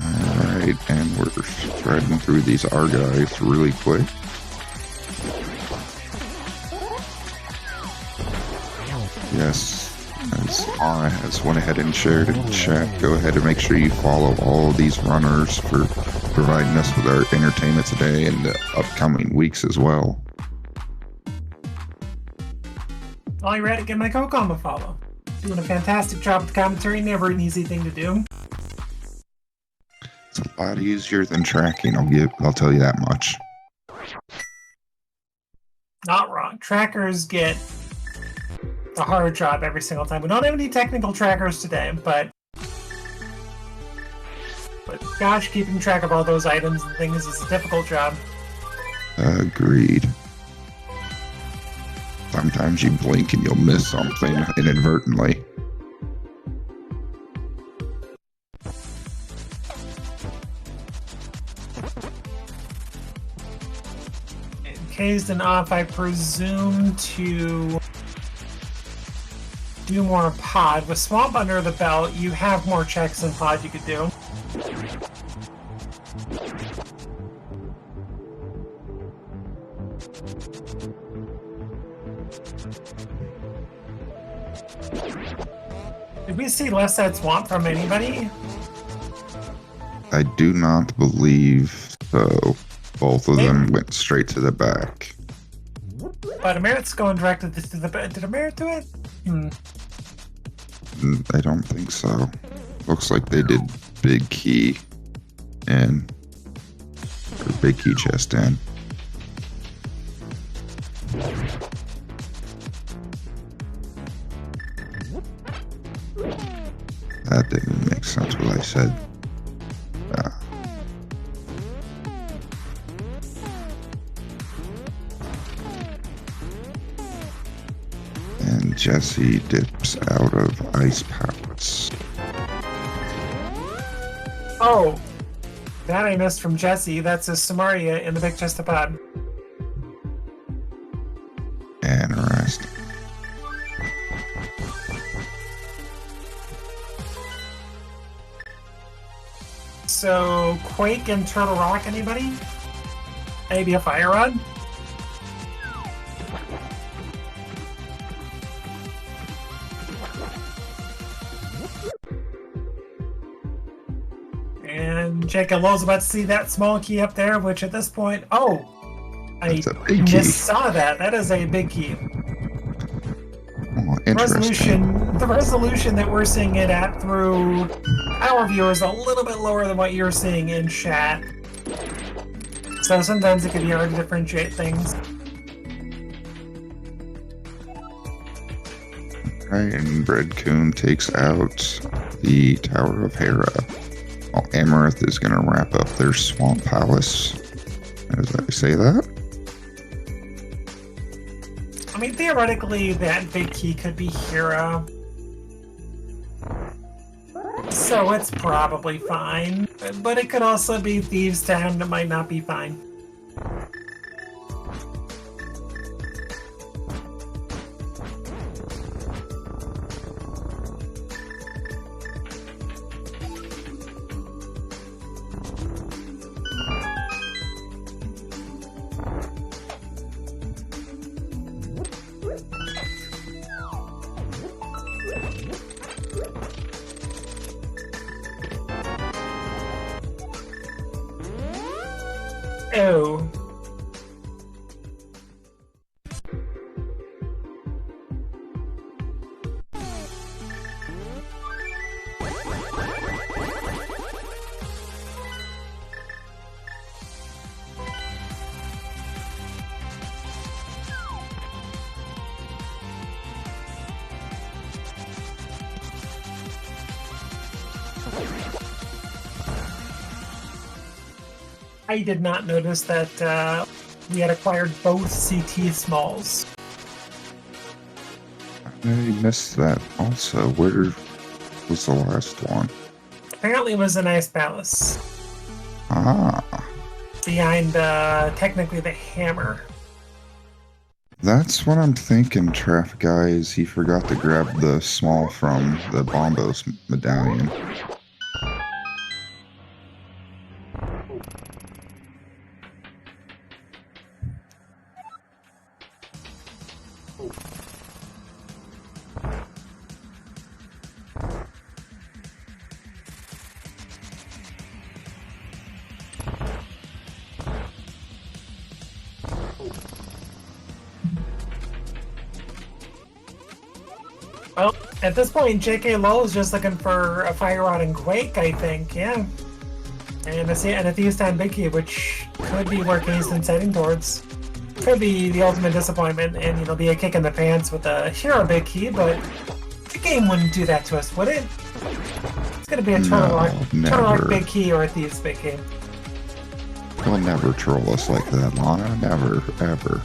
Alright, and we're threading through these Argives really quick. Yes, as Anna has went ahead and shared in the chat, go ahead and make sure you follow all of these runners for providing us with our entertainment today and the upcoming weeks as well. While you're at it, give my co-com a follow. Doing a fantastic job with the commentary, never an easy thing to do. It's a lot easier than tracking, I'll tell you that much. Not wrong. Trackers get a hard job every single time. We don't have any technical trackers today, but gosh, keeping track of all those items and things is a difficult job. Agreed. Sometimes you blink and you'll miss something inadvertently. Encased and off, I presume to do more pod. With Swamp under the belt, you have more checks than pod you could do. Did we see left side Swamp from anybody? I do not believe so. Both of them went straight to the back. But Emerit's going directly to the back. Did Emerit do it? I don't think so. Looks like they did big key in. Or big key chest in. That didn't make sense what I said. And Jesse dips out of ice pallets. Oh, that I missed from Jesse. That's a Samaria in the big chest of pod. Interesting. So, Quake and Turtle Rock, anybody? Maybe a Fire Rod? And JKLOL's about to see that small key up there, which at this point, I just saw that. That is a big key. Oh, interesting. The resolution that we're seeing it at through our viewer is a little bit lower than what you're seeing in chat. So sometimes it can be hard to differentiate things. Right, and Breadcoon takes out the Tower of Hera. While Amarith is going to wrap up their Swamp Palace. As I say that? I mean, theoretically, that big key could be Hera. So it's probably fine. but it could also be Thieves Town that might not be fine. Oh. I did not notice that we had acquired both CT smalls. I missed that also. Where was the last one? Apparently it was an ice palace. Ah. Behind, technically the hammer. That's what I'm thinking, Traffic Guy, is he forgot to grab the small from the Bombos medallion. Well, at this point, JKLOL is just looking for a Fire Rod and Quake, I think, yeah. And a Thieves Town Big Key, which could be where Kingston's heading towards. Could be the ultimate disappointment and, you know, be a kick in the pants with a Hero Big Key, but the game wouldn't do that to us, would it? It's gonna be a Turtle Rock Big Key or a Thieves Big Key. He'll never troll us like that, Lana. Never, ever.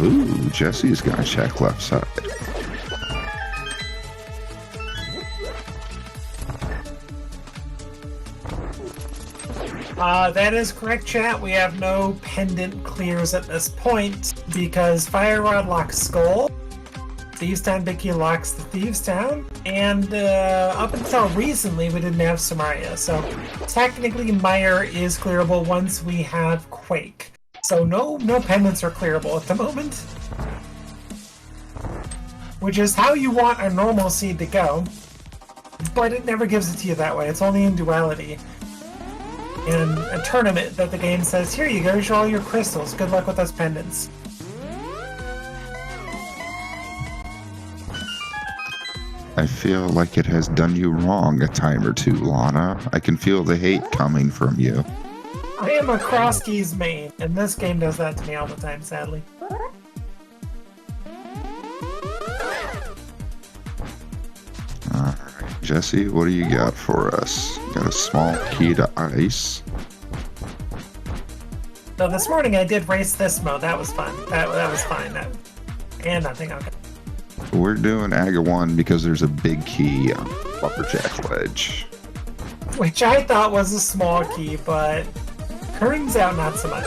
Ooh, Jesse's gonna check left side. That is correct, chat. We have no pendant clears at this point because Fire Rod locks Skull, Thieves Town Big Key locks the Thieves Town, and up until recently we didn't have Samaria. So technically Meyer is clearable once we have Quake. So no pendants are clearable at the moment. Which is how you want a normal seed to go. But it never gives it to you that way. It's only in duality. In a tournament that the game says, here you go, here's all your crystals. Good luck with those pendants. I feel like it has done you wrong a time or two, Lana. I can feel the hate coming from you. I am a cross keys main, and this game does that to me all the time, sadly. Alright, Jesse, what do you got for us? Got a small key to ice. So this morning I did race this mode. That was fun. That was fine. And nothing. Okay. We're doing Aga 1 because there's a big key on Lumberjack Ledge. Which I thought was a small key, but turns out not so much.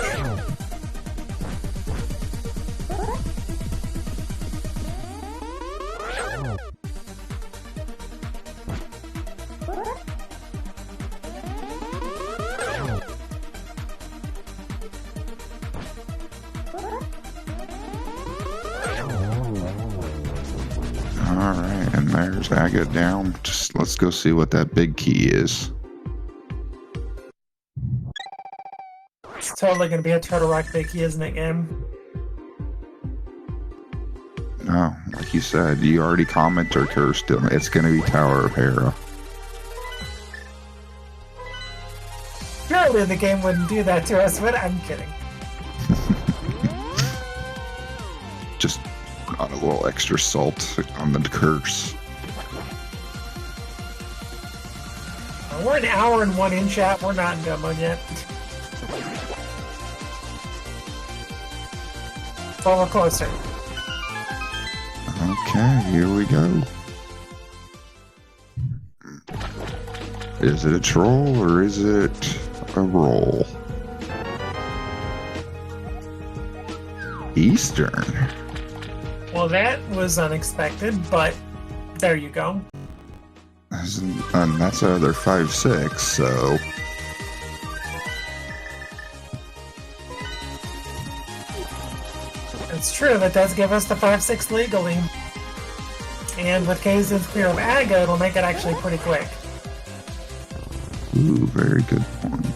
Alright, and there's Aga down. Just let's go see what that big key is. It's totally going to be a Turtle Rock Big Key, isn't it, game? No, like you said, you already commented or cursed him. It's going to be Tower of Hera. Surely the game wouldn't do that to us, but I'm kidding. Just on a little extra salt on the curse. We're an hour and 1 in, chat. We're not in demo yet. Well, we're closer. Okay, here we go. Is it a troll or is it a roll? Eastern. Well, that was unexpected, but there you go. And that's another 5-6, so... It's true, that does give us the 5-6 legally. And with Kaizen's clear of Aga, it'll make it actually pretty quick. Ooh, very good point.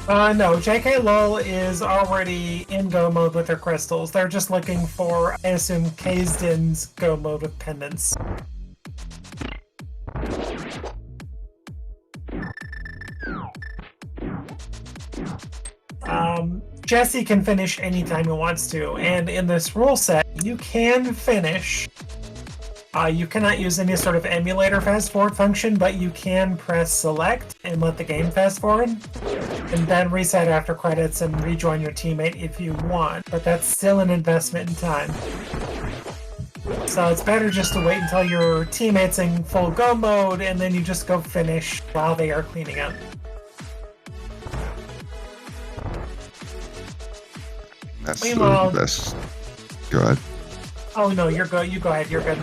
No, JKLOL is already in go mode with their crystals. They're just looking for, I assume, Kaizen's go mode with pendants. Jesse can finish anytime he wants to, and in this rule set, you can finish. You cannot use any sort of emulator fast forward function, but you can press select and let the game fast forward, and then reset after credits and rejoin your teammate if you want, but that's still an investment in time. So it's better just to wait until your teammate's in full go mode, and then you just go finish while they are cleaning up. That's Meanwhile, the best. Go ahead. Oh no, you're good. You go ahead. You're good.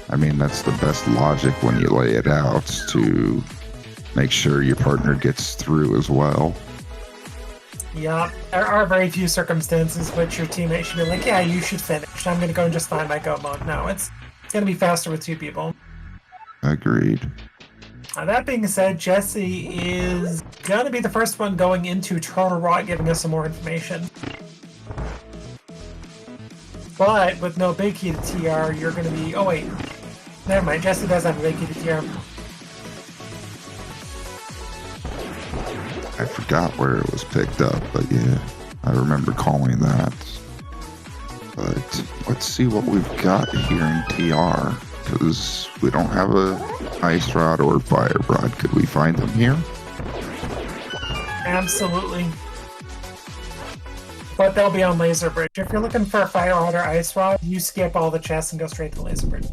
I mean, that's the best logic when you lay it out to make sure your partner gets through as well. Yeah, there are very few circumstances which your teammate should be like, yeah, you should finish. I'm going to go and just find my go mode. No, it's going to be faster with two people. Agreed. That being said, Jesse is going to be the first one going into Turtle Rock, giving us some more information. But with no big key to TR, you're going to be... Oh, wait. Never mind. Jesse does have a big key to TR. I forgot where it was picked up, but yeah, I remember calling that. But let's see what we've got here in TR, because we don't have a ice rod or fire rod. Could we find them here? Absolutely. But they'll be on Laser Bridge. If you're looking for a fire rod or ice rod, you skip all the chests and go straight to Laser Bridge.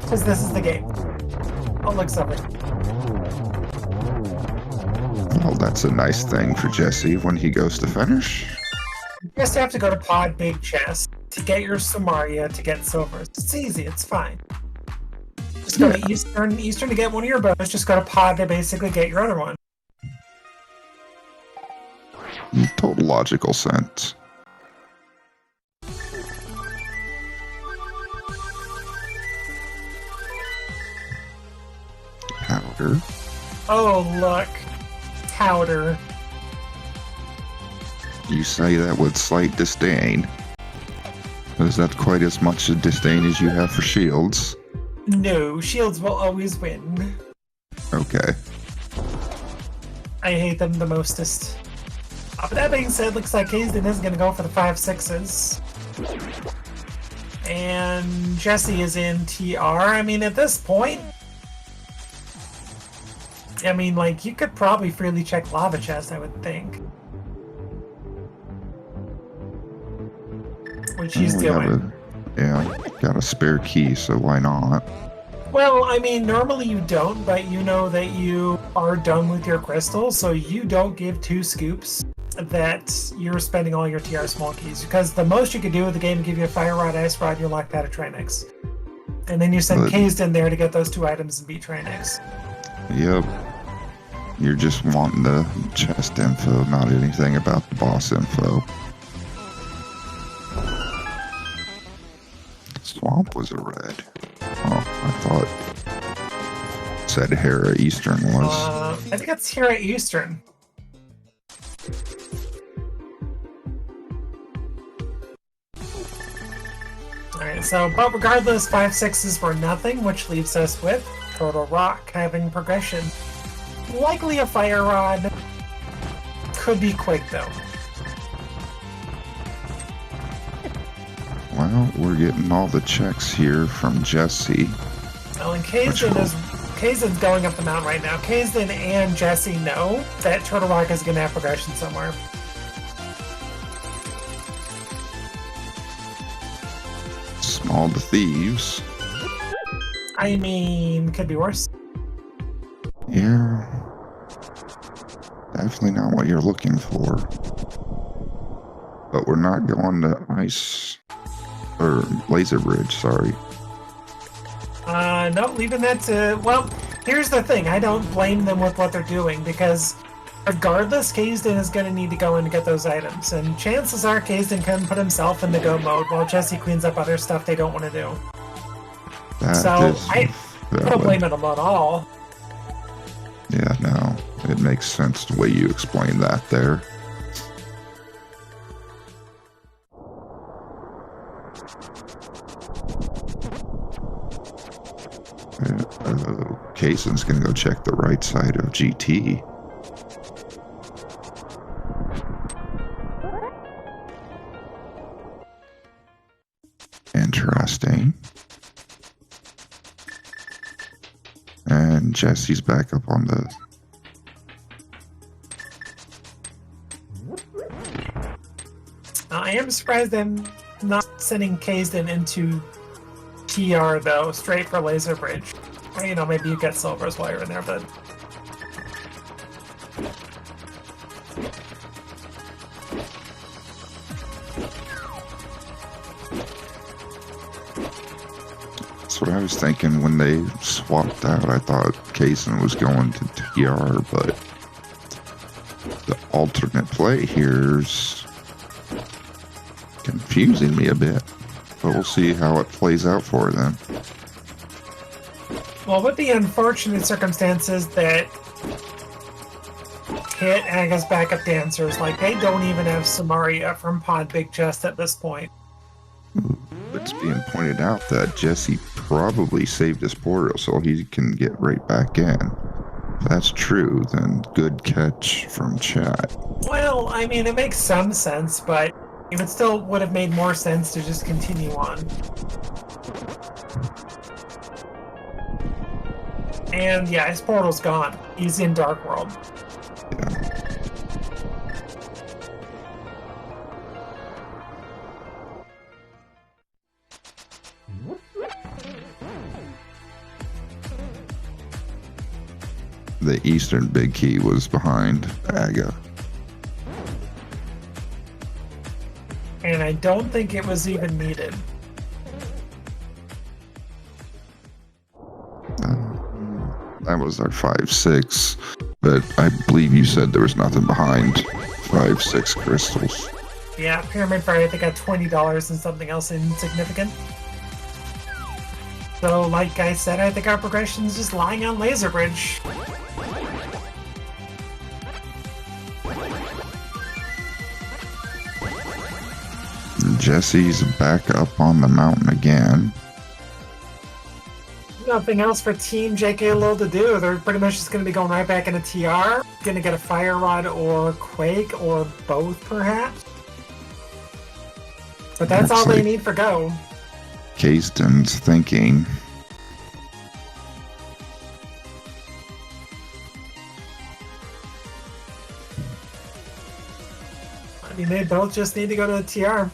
Because this is the game. Oh, look, something. Well, that's a nice thing for Jesse when he goes to finish. You just have to go to Pod Big Chest to get your Samaria to get silver. It's easy, it's fine. Just go to Eastern to get one of your bows. Just go to Pod to basically get your other one. Total logical sense. Powder. Oh, look. Powder. You say that with slight disdain. Is that quite as much a disdain as you have for shields? No, shields will always win. Okay. I hate them the mostest. But that being said, looks like Kaizen is going to go for the 5-6s. And Jesse is in TR. I mean, at this point... I mean, like, you could probably freely check Lava Chest, I would think. Which he's doing. Got a spare key, so why not? Well, I mean, normally you don't, but you know that you are done with your crystals, so you don't give 2 scoops that you're spending all your TR small keys, because the most you could do with the game is give you a Fire Rod, Ice Rod, your Lock Pad, or Trinix. And then you send Kazed in there to get those 2 items and beat Trinix. Yep. You're just wanting the chest info, not anything about the boss info. Swamp was a red. Oh, I thought said Hera Eastern was. I think it's Hera Eastern. Alright, so, but regardless, 5-6s were nothing, which leaves us with Turtle Rock having progression. Likely a Fire Rod. Could be quick, though. Well, we're getting all the checks here from Jesse. Well, and Kaizen Kaizen's going up the mountain right now. Kaizen and Jesse know that Turtle Rock is going to have progression somewhere. Small to thieves. I mean, could be worse. Yeah. Definitely not what you're looking for. But we're not going to ice or laser bridge, sorry. No, leaving that to... Well, here's the thing. I don't blame them with what they're doing, because regardless, Kaizen is going to need to go in to get those items. And chances are Kaizen can put himself in the go mode while Jesse cleans up other stuff they don't want to do. So, I don't blame them at all. Yeah, no. It makes sense the way you explain that there. Kaizen's gonna go check the right side of GT. Interesting. And Jesse's back up on the... I am surprised I'm not sending Kaizen into TR, though, straight for Laser Bridge. Or, you know, maybe you get Silver's while you're in there, but... That's what I was thinking when they swapped out. I thought Kaizen was going to TR, but the alternate play here's confusing me a bit. But we'll see how it plays out for them. Well, with the unfortunate circumstances that hit Aga's backup dancers, like, they don't even have Samaria from Pod Big Chest at this point. It's being pointed out that Jesse probably saved his portal so he can get right back in. If that's true, then good catch from chat. Well, I mean, it makes some sense, but it still would have made more sense to just continue on. And yeah, his portal's gone. He's in Dark World. Yeah. The eastern big key was behind Aga. And I don't think it was even needed. That was our 5-6, but I believe you said there was nothing behind 5-6 crystals. Yeah, Pyramid Fire, I think, got $20 and something else insignificant. So, like I said, I think our progression is just lying on Laser Bridge. Jesse's back up on the mountain again. Nothing else for Team JKLOL to do. They're pretty much just going to be going right back into TR. Going to get a Fire Rod or Quake or both, perhaps. But that's all they need for go. Kaizen's thinking. I mean, they both just need to go to the TR.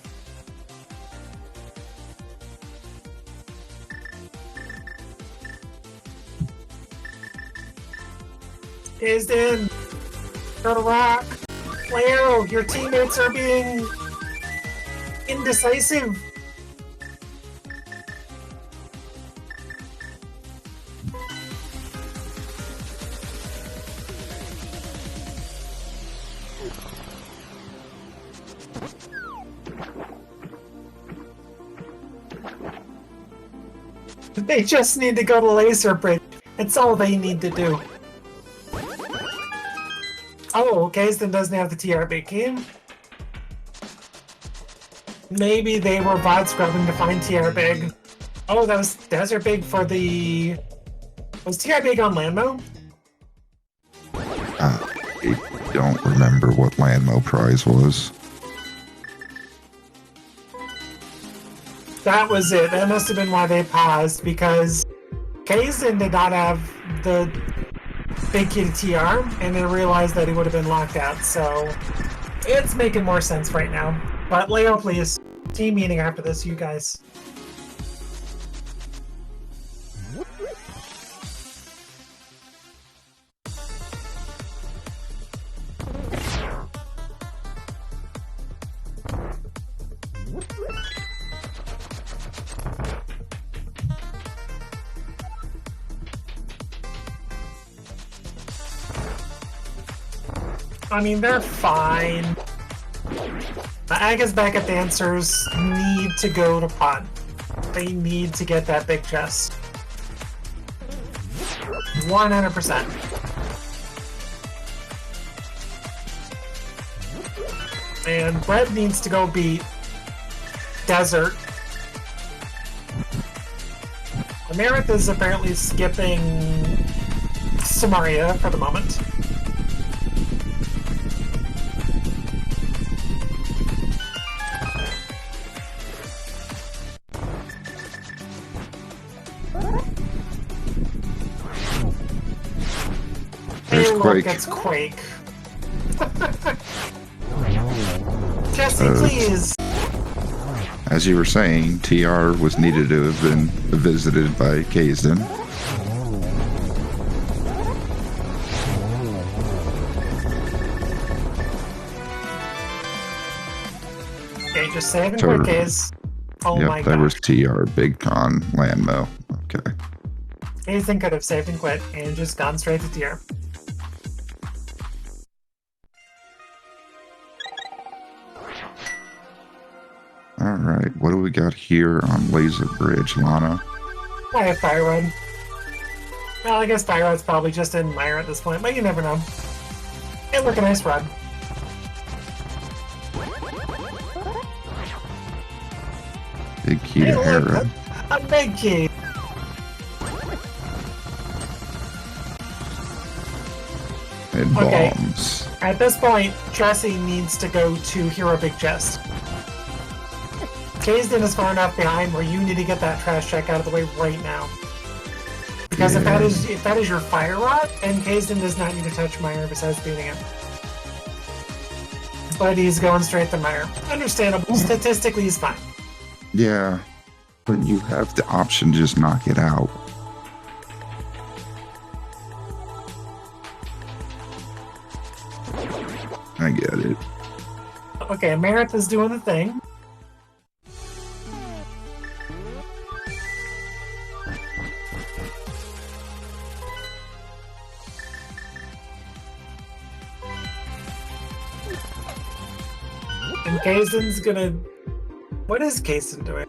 Kaizen, Turtle Rock, Leo, your teammates are being indecisive. They just need to go to Laser Bridge. It's all they need to do. Oh, Kaizen doesn't have the TRB key. Maybe they were VOD scrubbing to find TR Big. Oh, that was Desert Big for the... Was TR Big on Landmo? I don't remember what Landmo prize was. That was it. That must have been why they paused, because Kazin did not have the big key to TR, and then realized that he would have been locked out, so it's making more sense right now. But Leo, please, team meeting after this, you guys. I mean, they're fine. The Aga's backup dancers need to go to pot. They need to get that big chest. 100%. And Brett needs to go beat Desert. Amarith is apparently skipping Samaria for the moment. There's Quake. Gets Quake. Jesse, please. As you were saying, TR was needed to have been visited by Kazin. Okay, just saving quick Kaze. Oh yep, my god. that was TR, Big Con, Landmo. Okay. Kazin could have saved and quit and just gone straight to TR. Alright, what do we got here on Laser Bridge, Lana? I have Fire Rod. Well, I guess Fire Rod's probably just in Mire at this point, but you never know. Hey, look, a nice rod. Big key to Hera. A big key. And Okay. bombs. At this point, Jesse needs to go to Hero Big Chest. Kazden is far enough behind where you need to get that trash check out of the way right now. Because if that is your Fire Rod, then Kazden does not need to touch Mire besides beating him. But he's going straight to Mire. Understandable. Statistically, he's fine. Yeah, but you have the option to just knock it out. I get it. Okay, Marith is doing the thing. And Kazden's gonna... What is Kazden doing?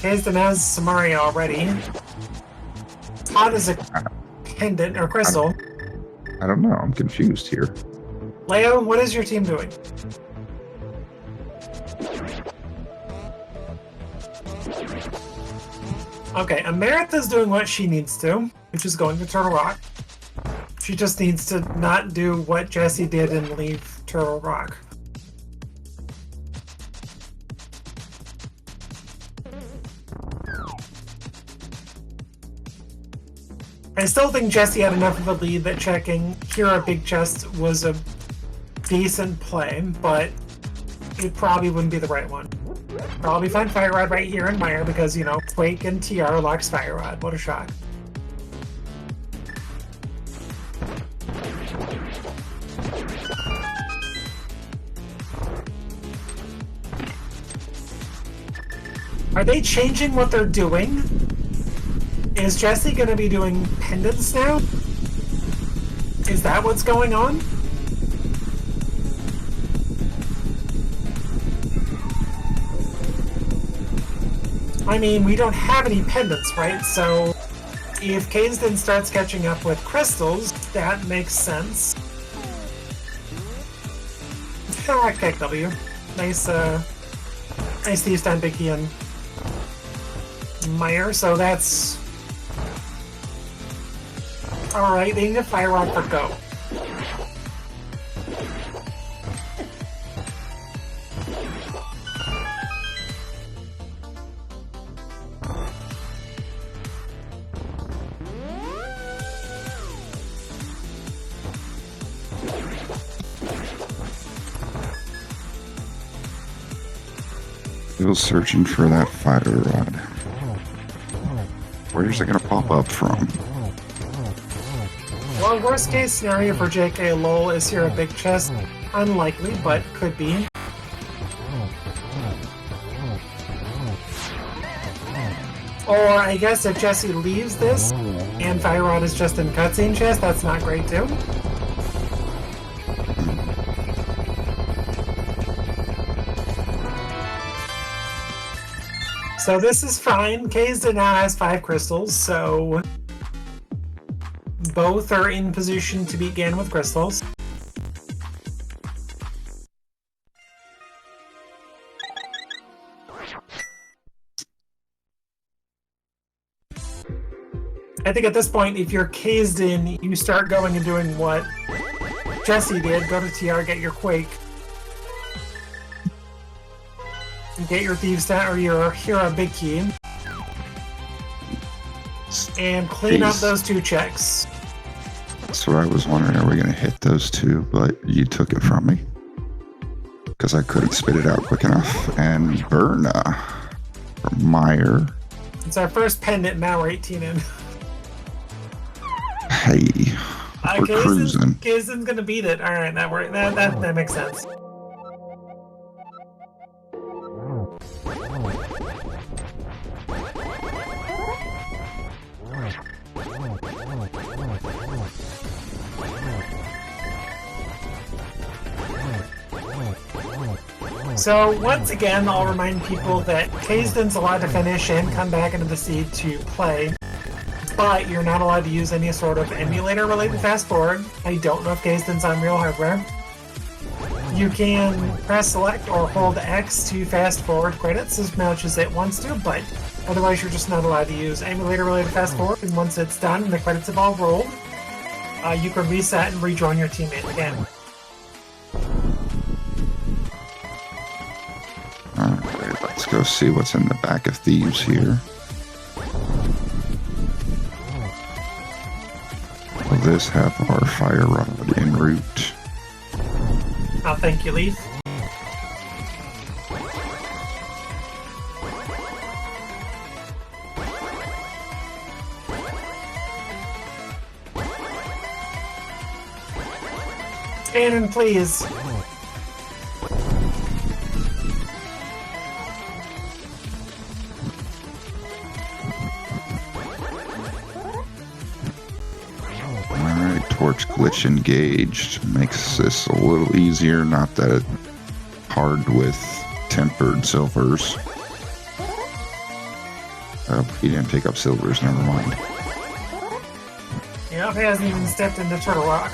Kazden has Samaria already. Hot is a pendant or crystal. I don't know. I'm confused here. Leo, what is your team doing? Okay, Amarantha's doing what she needs to, which is going to Turtle Rock. She just needs to not do what Jesse did and leave Turtle Rock. I still think Jesse had enough of a lead that checking Hero Big Chest was a decent play, but it probably wouldn't be the right one. Probably find Fire Rod right here in Mire because, you know, Quake and TR locks Fire Rod. What a shock. Are they changing what they're doing? Is Jesse gonna be doing pendants now? Is that what's going on? I mean, we don't have any pendants, right? So if Kazden starts catching up with crystals, that makes sense. Okay, W. Nice, nice Thieves Time Biggie and Mire, so that's Alright, they need a fire rod for go. Still searching for that fire rod. Where's it gonna pop up from? Well, worst case scenario for JKLOL is here a big chest. Unlikely, but could be. Or I guess if Jesse leaves this and fire rod is just in cutscene chest, that's not great too. So this is fine. Kazda now has 5 crystals, so both are in position to begin with crystals. I think at this point, if you're cased in, you start going and doing what Jesse did. Go to TR, get your Quake. Get your Thieves Stat or your Hero Big Key. And clean up those 2 checks. That's what I was wondering. Are we going to hit those 2? But you took it from me. Because I couldn't spit it out quick enough. And Berna from Meyer. It's our first pendant, now we're 18 in. Hey, we're cruising. Kazden's gonna beat it. Alright, that makes sense. So, once again, I'll remind people that Kazden's allowed to finish and come back into the seed to play, but you're not allowed to use any sort of emulator-related fast-forward. I don't know if Kazden's on real hardware. You can press select or hold X to fast-forward credits as much as it wants to, but otherwise you're just not allowed to use emulator-related fast-forward, and once it's done and the credits have all rolled, you can reset and rejoin your teammate again. Alright, let's go see what's in the back of Thieves here. Will this have our fire rod en route? Oh, thank you, Leaf. Stand in, please. Torch glitch engaged makes this a little easier, not that hard with tempered silvers. He didn't take up silvers, never mind. Yep, he hasn't even stepped into Turtle Rock.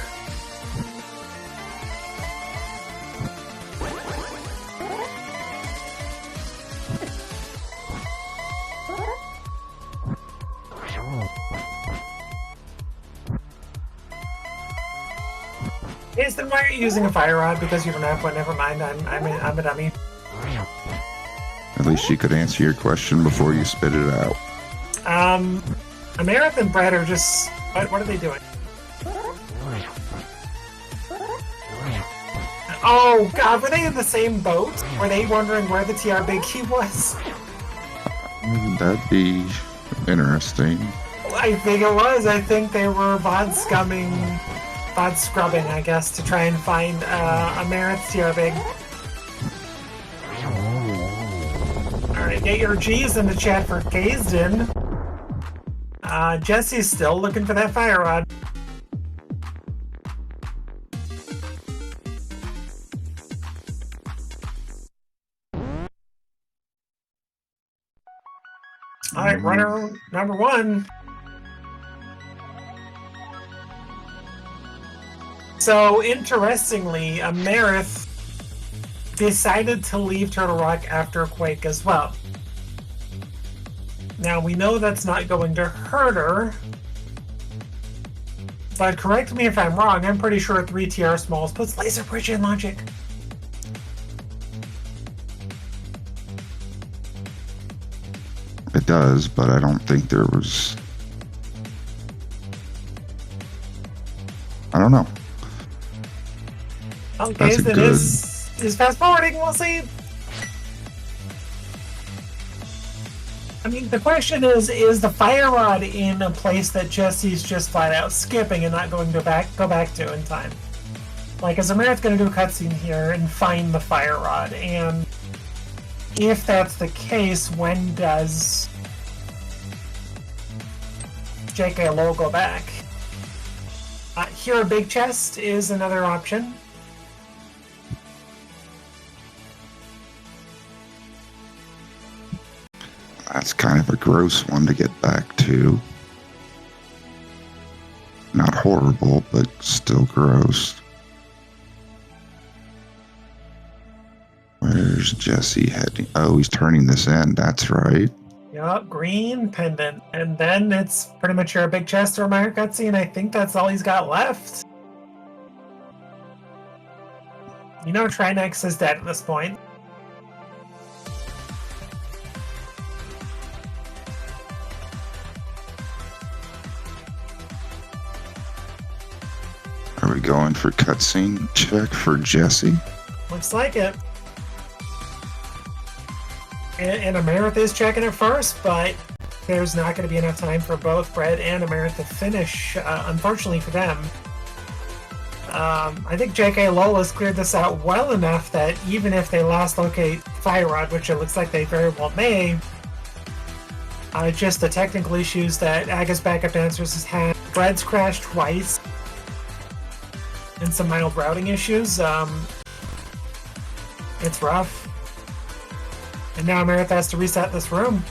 Yes, then why are you using a fire rod? Because you don't have one. Never mind. I'm a dummy. At least she could answer your question before you spit it out. Amarith and Brett are just... What are they doing? Oh, God, were they in the same boat? Were they wondering where the TR Big Key was? That'd be interesting. I think it was. I think they were VOD scrubbing, I guess, to try and find Amarith's TR Big. Alright, get your G's in the chat for Kazden. Jesse's still looking for that fire rod. Alright, runner number 1. So, interestingly, Amarith decided to leave Turtle Rock after Quake as well. Now, we know that's not going to hurt her. But correct me if I'm wrong, I'm pretty sure 3TR Smalls puts Laser Bridge in Logic. It does, but I don't think there was... I don't know. Okay, That's a then good... is fast forwarding, we'll see. I mean, the question is the fire rod in a place that Jesse's just flat out skipping and not going to go back to in time? Like, is Amarith going to do a cutscene here and find the fire rod? And if that's the case, when does JKLOL go back? Here, a big chest is another option. That's kind of a gross one to get back to. Not horrible, but still gross. Where's Jesse heading? Oh, he's turning this in. That's right. Yup, green pendant. And then it's pretty much your big chest or minor cutscene. I think that's all he's got left. You know Trinex is dead at this point. Are we going for cutscene check for Jesse? Looks like it. And Amarith is checking it first, but there's not going to be enough time for both Brett and Amarith to finish, unfortunately for them. I think JKLOL has cleared this out well enough that even if they last locate Fire Rod, which it looks like they very well may, just the technical issues that Aga's backup dancers has had. Brett's crashed twice, and some mild routing issues. It's rough. And now Amarith has to reset this room.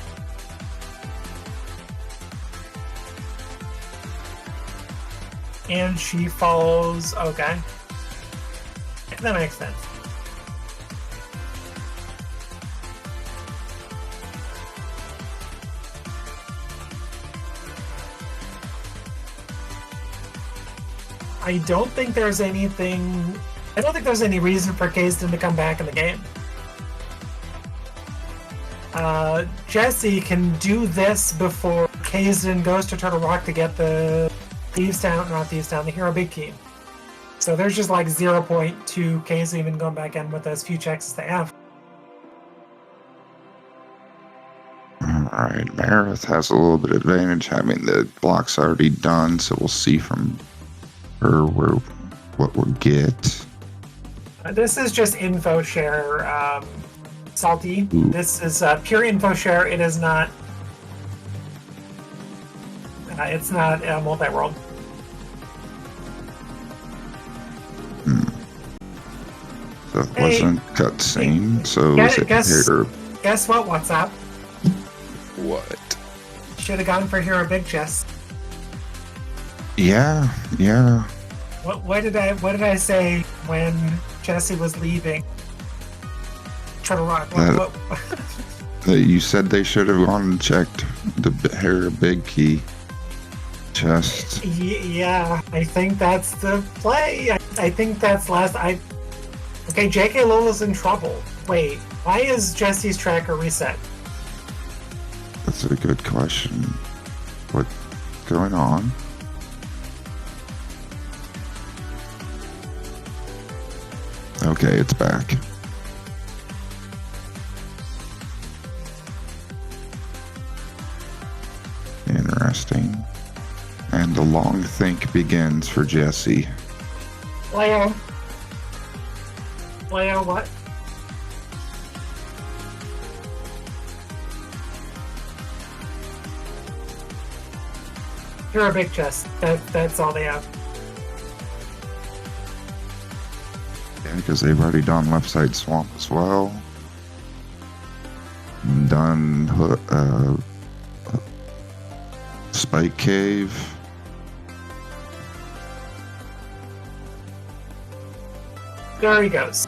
And she follows... Okay. That makes sense. I don't think there's anything... I don't think there's any reason for Kazdin to come back in the game. Jesse can do this before Kazdin goes to Turtle Rock to get the the Hero Big Key. So there's just like 0.2 Kazdin even going back in with as few checks as they have. Alright, Marith has a little bit of advantage having the blocks already done, so we'll see from her what we'll get. This is just info share, Salty. Ooh. This is pure info share. It is not. It's not multi-world. So it wasn't cutscene, so is it here? Guess what? What's up? What? Should have gone for Hero Big Chest. Yeah. What did I say when Jesse was leaving Turtle Rock? You said they should have gone and checked the Hero Big Key chest. Yeah, I think that's the play. I think that's last. Okay, JKLOL is in trouble. Wait, why is Jesse's tracker reset? That's a good question. What's going on? Okay, it's back. Interesting. And the long think begins for Jesse. Leo, what? You're a big chest. That's all they have. Yeah, because they've already done left side swamp as well. Done Spike Cave. There he goes.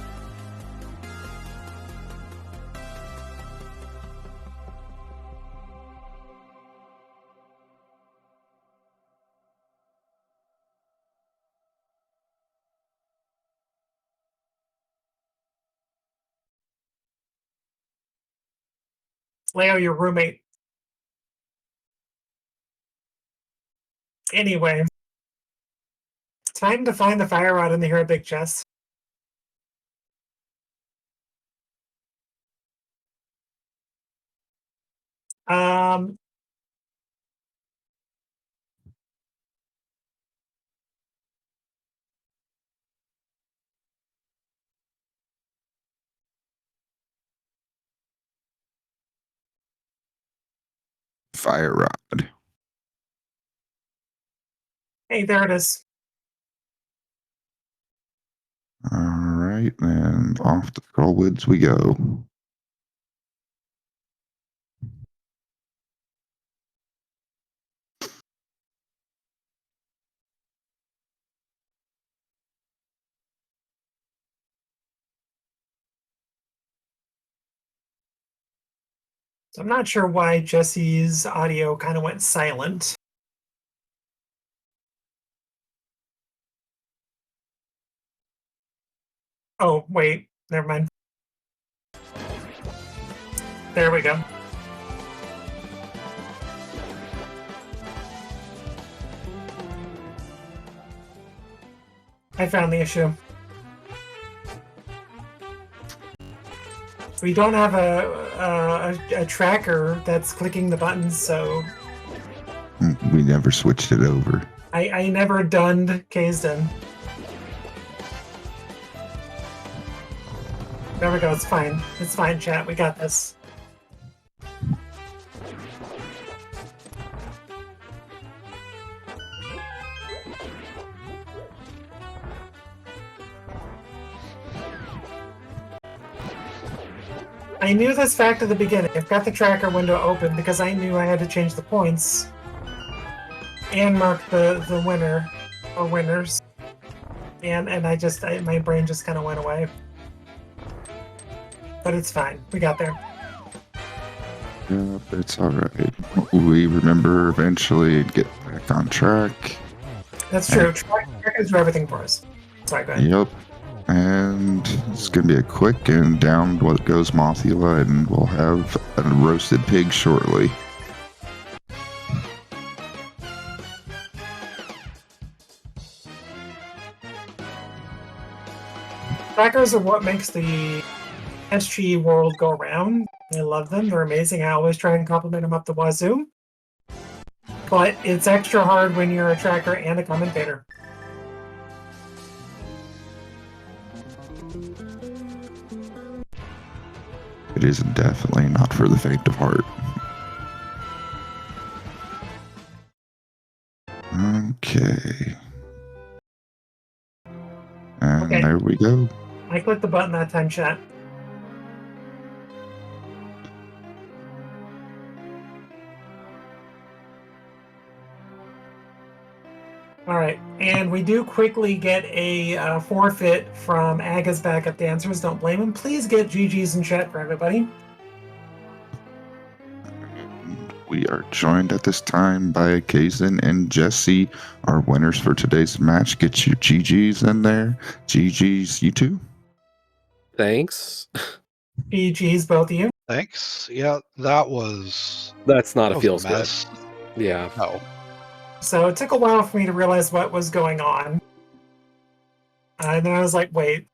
Leo, your roommate. Anyway, time to find the fire rod in the hero big chest. Um, Fire rod. hey, there it is. All right, and off the Skullwoods we go. So I'm not sure why Jesse's audio kind of went silent. Oh, wait, never mind. There we go. I found the issue. We don't have a tracker that's clicking the buttons, so We never switched it over. I never done Kazden. There we go, it's fine. It's fine, chat. We got this. I knew this fact at the beginning. I've got the tracker window open because I knew I had to change the points and mark the winner or winners. And my brain just kind of went away. But it's fine. We got there. Yep, it's all right. We remember eventually and get back on track. That's true. Trackers do everything for us. Sorry, go ahead. Yep. And it's going to be a quick and down what goes Mothula, and we'll have a roasted pig shortly. Trackers are what makes the SG world go around. I love them. They're amazing. I always try and compliment them up the wazoo. But it's extra hard when you're a tracker and a commentator. It is definitely not for the faint of heart. Okay. And Okay. there we go. I clicked the button that time, chat. All right, and we do quickly get a forfeit from Aga's backup dancers. Don't blame him. Please get GGs in chat for everybody. We are joined at this time by Kazin and Jesse, our winners for today's match. Get your GGs in there. GGs, you two. Thanks. GGs, both of you. Thanks. Yeah, that's not a feels good. mess. Yeah. No. So it took a while for me to realize what was going on. And then I was like, wait,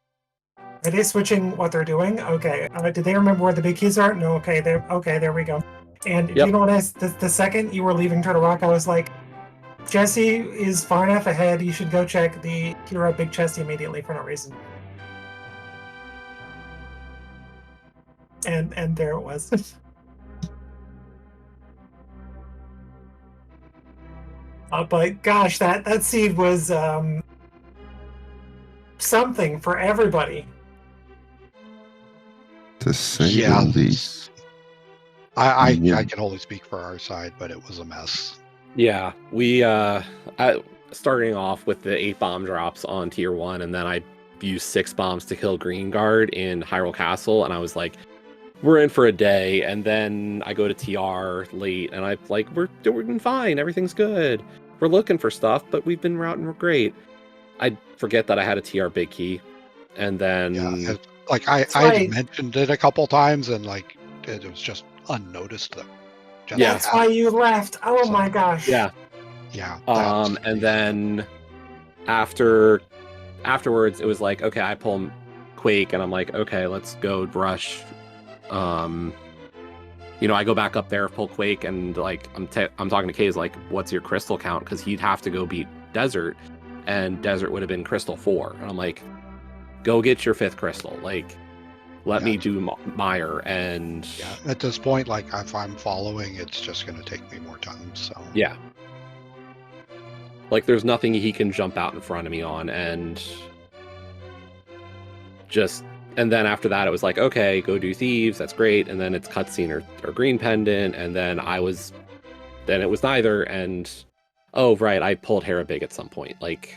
are they switching what they're doing? Okay. Did they remember where the big keys are? No, okay, there we go. And Yep. you know what? The second you were leaving Turtle Rock, I was like, Jesse is far enough ahead. You should go check the hero big chest immediately for no reason. And there it was. But gosh, that seed was something for everybody. To say Yeah. the least. I Yeah. can only speak for our side, but it was a mess. Yeah. We starting off with the 8 bomb drops on tier 1, and then I used 6 bombs to kill Green Guard in Hyrule Castle, and I was like, we're in for a day. And then I go to TR late, and I'm like, we're doing fine, everything's good. We're looking for stuff, but we've been routing great. I forget that I had a TR big key, and then Yeah, like I right. mentioned it a couple times, and like it was just unnoticed that. Just Yeah. That's why you left. Oh So, my gosh. Yeah. Yeah. that's And the- then afterwards, it was like, okay, I pull Quake, and I'm like, okay, let's go rush. I go back up there, pull Quake, and like I'm talking to Kay's like, what's your crystal count? Because he'd have to go beat Desert, and Desert would have been crystal 4, and I'm like, go get your 5th crystal, like, let me do Meyer, and Yeah. At this point, like if I'm following, it's just going to take me more time. So yeah. Like, there's nothing he can jump out in front of me on, and then after that, it was like, okay, go do Thieves, that's great, and then it's Cutscene or Green Pendant, and then it was neither, and, oh, right, I pulled Harabig at some point, like...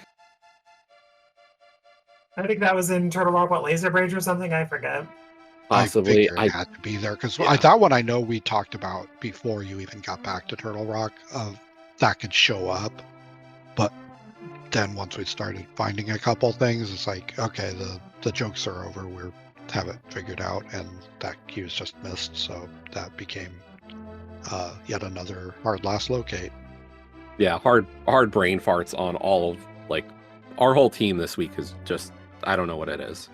I think that was in Turtle Rock, Laser Bridge or something, I forget. Possibly. I figured it had to be there because Yeah. that one I know we talked about before you even got back to Turtle Rock of that could show up, but then once we started finding a couple things, it's like, okay, the jokes are over. We have it figured out, and that key was just missed, so that became yet another hard last locate. Yeah, hard brain farts on all of, like, our whole team this week is just, I don't know what it is.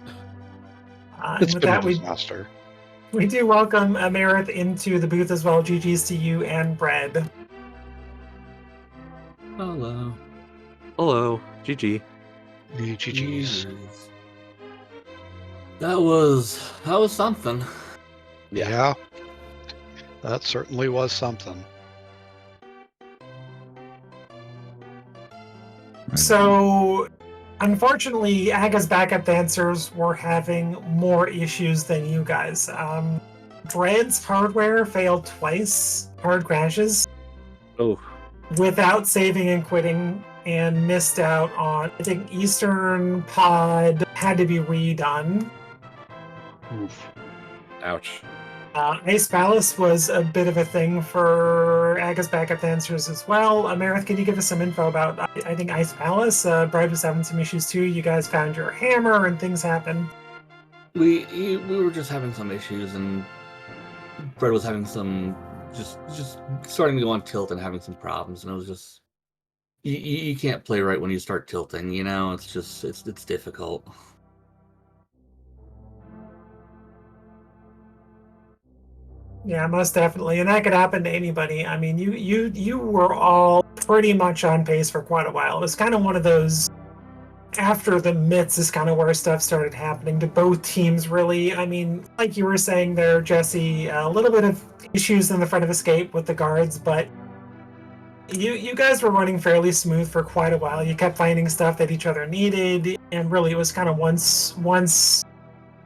And It's with been that, a disaster. we do welcome Amarith into the booth as well. GG's to you and Bread. Hello. Hello, GG. GG's. That was something. Yeah, that certainly was something. So, unfortunately, Aga's backup dancers were having more issues than you guys. Dread's hardware failed twice, hard crashes, Oh, without saving and quitting, and missed out on, I think, Eastern Pod had to be redone. Oof. ouch. Ice Palace was a bit of a thing for Aga's backup dancers as well. Amarith, can you give us some info about, I think, Ice Palace? Bride was having some issues too. You guys found your hammer and things happened. We were just having some issues, and Brett was having some just starting to go on tilt and having some problems, and it was just you can't play right when you start tilting. It's just it's difficult. Yeah, most definitely, and that could happen to anybody. I mean, you were all pretty much on pace for quite a while. It was kind of one of those. After the myths is kind of where stuff started happening to both teams, really. I mean, like you were saying there, Jesse, a little bit of issues in the front of Escape with the guards, but you guys were running fairly smooth for quite a while. You kept finding stuff that each other needed, and really it was kind of once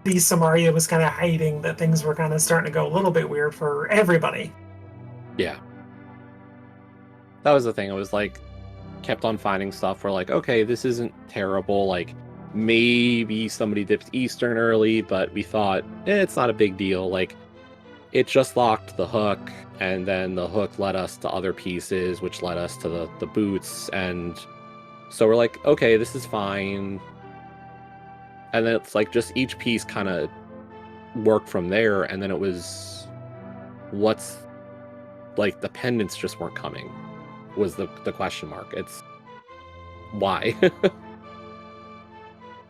the Samaria was kind of hiding that things were kind of starting to go a little bit weird for everybody. Yeah. That was the thing. It was like, kept on finding stuff where, like, okay, this isn't terrible. Like, maybe somebody dipped Eastern early, but we thought, it's not a big deal. Like, it just locked the hook, and then the hook led us to other pieces, which led us to the boots, and so we're like, okay, this is fine. And then it's like just each piece kind of worked from there, and then it was what's like the pendants just weren't coming was the question mark. It's why?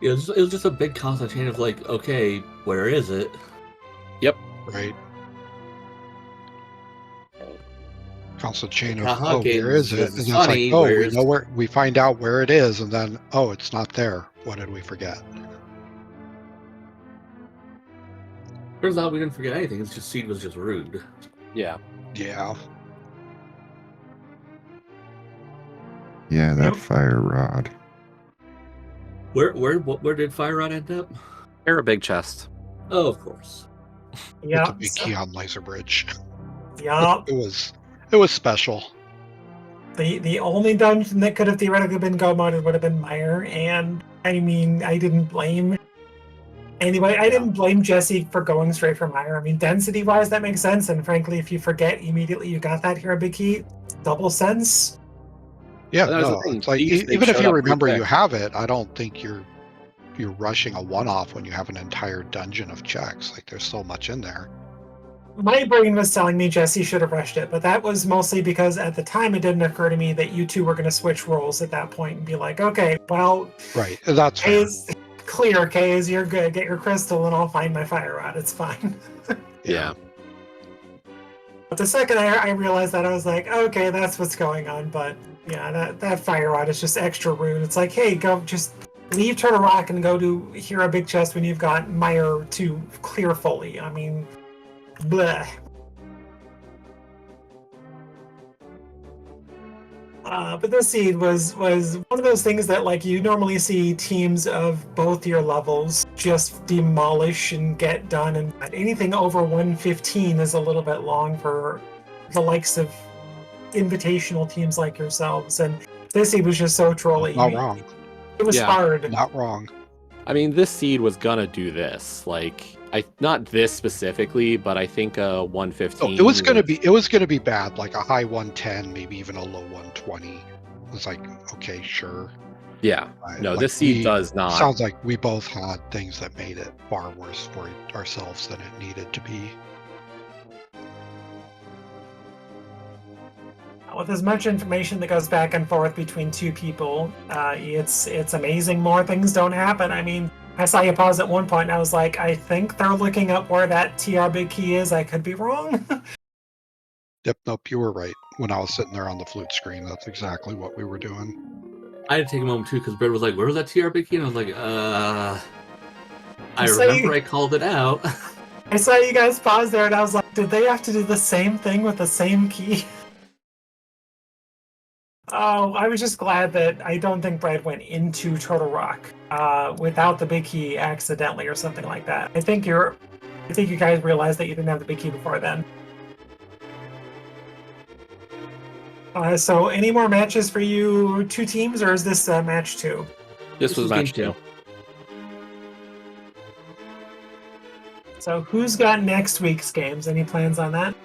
It was just a big constant chain of like, okay, where is it? Yep. Right. Constant chain of, Uh-huh, where is it? it's And it's funny, like, where's- we find out where it is, and then, it's not there. What did we forget? Turns out we didn't forget anything. It's just Seed was just rude. Yeah. Yeah. Yeah, that Yep. fire rod. Where did Fire Rod end up? They're a big chest. Oh, of course. Yeah. With the big key on Laser Bridge. Yeah. It was special. The only dungeon that could have theoretically been go modded would have been Meyer, and I mean, I didn't blame anybody. I didn't blame Jesse for going straight for Meyer. I mean, density wise, that makes sense, and frankly, if you forget immediately you got that here a big key, double sense. Yeah, That was the no, thing. it's like These things even if showed you up remember pretty you quick. have it, I don't think you're rushing a one-off when you have an entire dungeon of checks. Like there's so much in there. my brain was telling me Jesse should have rushed it, but that was mostly because at the time it didn't occur to me that you two were going to switch roles at that point and be like, okay, well, Right. That's Kay fair. is clear, Kay is you're good, get your crystal and I'll find my fire rod, it's fine. Yeah. But the second I realized that, I was like, okay, that's what's going on, but yeah, that fire rod is just extra rude. It's like, hey, go just leave Turtle Rock and go to Hero Big Chest when you've got Meyer to clear fully. I mean, bleh. But this seed was one of those things that, like, you normally see teams of both your levels just demolish and get done, and anything over 115 is a little bit long for the likes of invitational teams like yourselves. And this seed was just so trolly. Not wrong. It was Yeah. hard. Not wrong. I mean, this seed was gonna do this. Like, not this specifically, but I think 115. It was gonna be bad, like a high 110, maybe even a low 120. It was like, okay, sure. Yeah. No, Like, this seed does not. Sounds like we both had things that made it far worse for ourselves than it needed to be. With as much information that goes back and forth between two people, it's amazing more things don't happen. I mean, I saw you pause at one point and I was like, I think they're looking up where that TR big key is. I could be wrong. Yep, nope, you were right. When I was sitting there on the flute screen, that's exactly what we were doing. I had to take a moment too because Brett was like, "Where was that TR big key?" And I was like, I So remember I called it out." I saw you guys pause there and I was like, did they have to do the same thing with the same key? Oh, I was just glad that I don't think Brad went into Turtle Rock without the big key accidentally or something like that. I think you guys realized that you didn't have the big key before then. So any more matches for you two teams, or is this match 2? This was match game 2. So who's got next week's games? Any plans on that?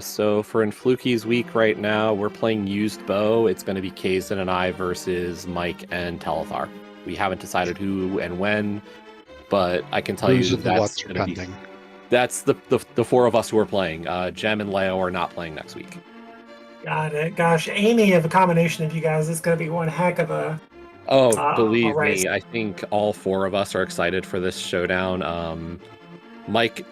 So for Influki's week right now, we're playing Used Bow. It's going to be Kazan and I versus Mike and Telethar. We haven't decided who and when, but I can tell Who's you in the that's what's going to be. pending? That's the 4 of us who are playing. Jem and Leo are not playing next week. Got it. Gosh, Amy, of a combination of you guys, it's going to be one heck of a. Oh, believe race. me, I think all 4 of us are excited for this showdown. Mike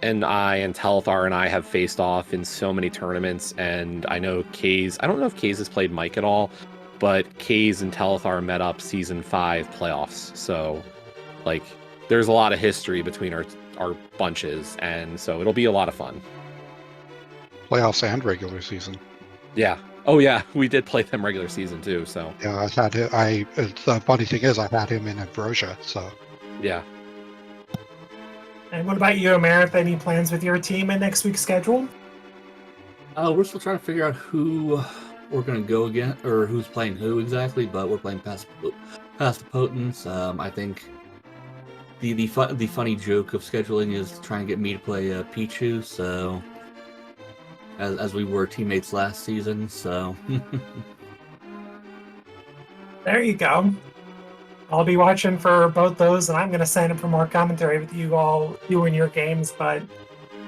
and I and Telethar and I have faced off in so many tournaments, and I know Kaze. I don't know if Kaze has played Mike at all, but Kaze and Telethar met up season 5 playoffs. So, like, there's a lot of history between our bunches, and so it'll be a lot of fun. Playoffs and regular season. Yeah. Oh yeah, we did play them regular season too. So Yeah, the funny thing is, I had him in Ambrosia, so. yeah. And what about you, Amarith? Any plans with your team in next week's schedule? We're still trying to figure out who we're going to go against, or who's playing who exactly. But we're playing past the Potents. I think the funny joke of scheduling is to try and get me to play Pichu. So as we were teammates last season, so. There you go. I'll be watching for both those, and I'm going to sign up for more commentary with you all doing your games. But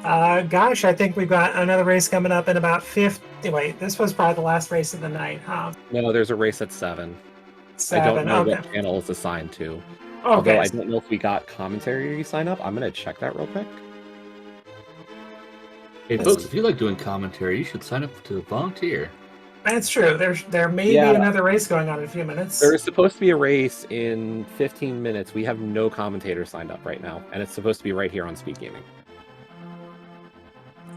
gosh, I think we've got another race coming up in about 50. Wait, this was probably the last race of the night, huh? No, there's a race at 7. 7. I don't know Okay. what channel it's assigned to. Okay. Although I don't know if we got commentary sign up. I'm gonna check that real quick. Hey folks, if you like doing commentary, you should sign up to volunteer. That's true. There may be another race going on in a few minutes. There is supposed to be a race in 15 minutes. We have no commentators signed up right now, and it's supposed to be right here on SpeedGaming.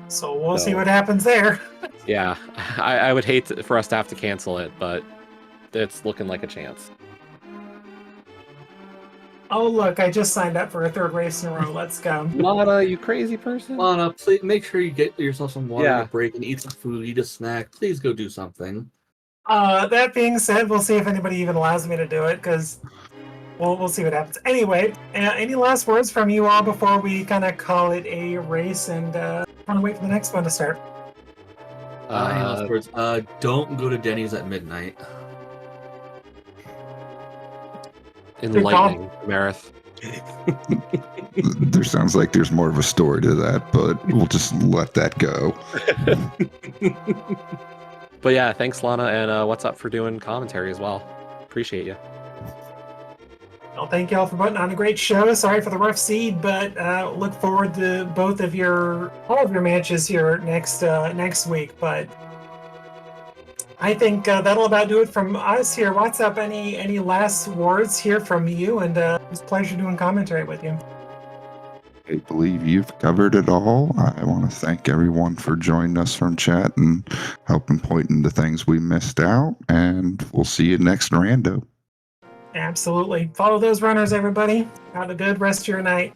So we'll see what happens there. Yeah, I would hate for us to have to cancel it, but it's looking like a chance. Oh, look, I just signed up for a 3rd race in a row. Let's go. Lana, you crazy person. Lana, please make sure you get yourself some water, Yeah. a break, and eat some food, eat a snack. Please go do something. That being said, we'll see if anybody even allows me to do it, because we'll see what happens. Anyway, any last words from you all before we kind of call it a race and want to wait for the next one to start? Any last words? Don't go to Denny's at midnight. Enlightening, Marith. There sounds like there's more of a story to that, but we'll just let that go. But yeah, thanks, Lana, and what's up for doing commentary as well. Appreciate you. Well, thank y'all for putting on a great show. Sorry for the rough seed, but look forward to all of your matches here next week. But I think that'll about do it from us here. What's up? Any last words here from you? And it's a pleasure doing commentary with you. I believe you've covered it all. I want to thank everyone for joining us from chat and helping pointing the things we missed out. And we'll see you next rando. Absolutely. Follow those runners, everybody. Have a good rest of your night.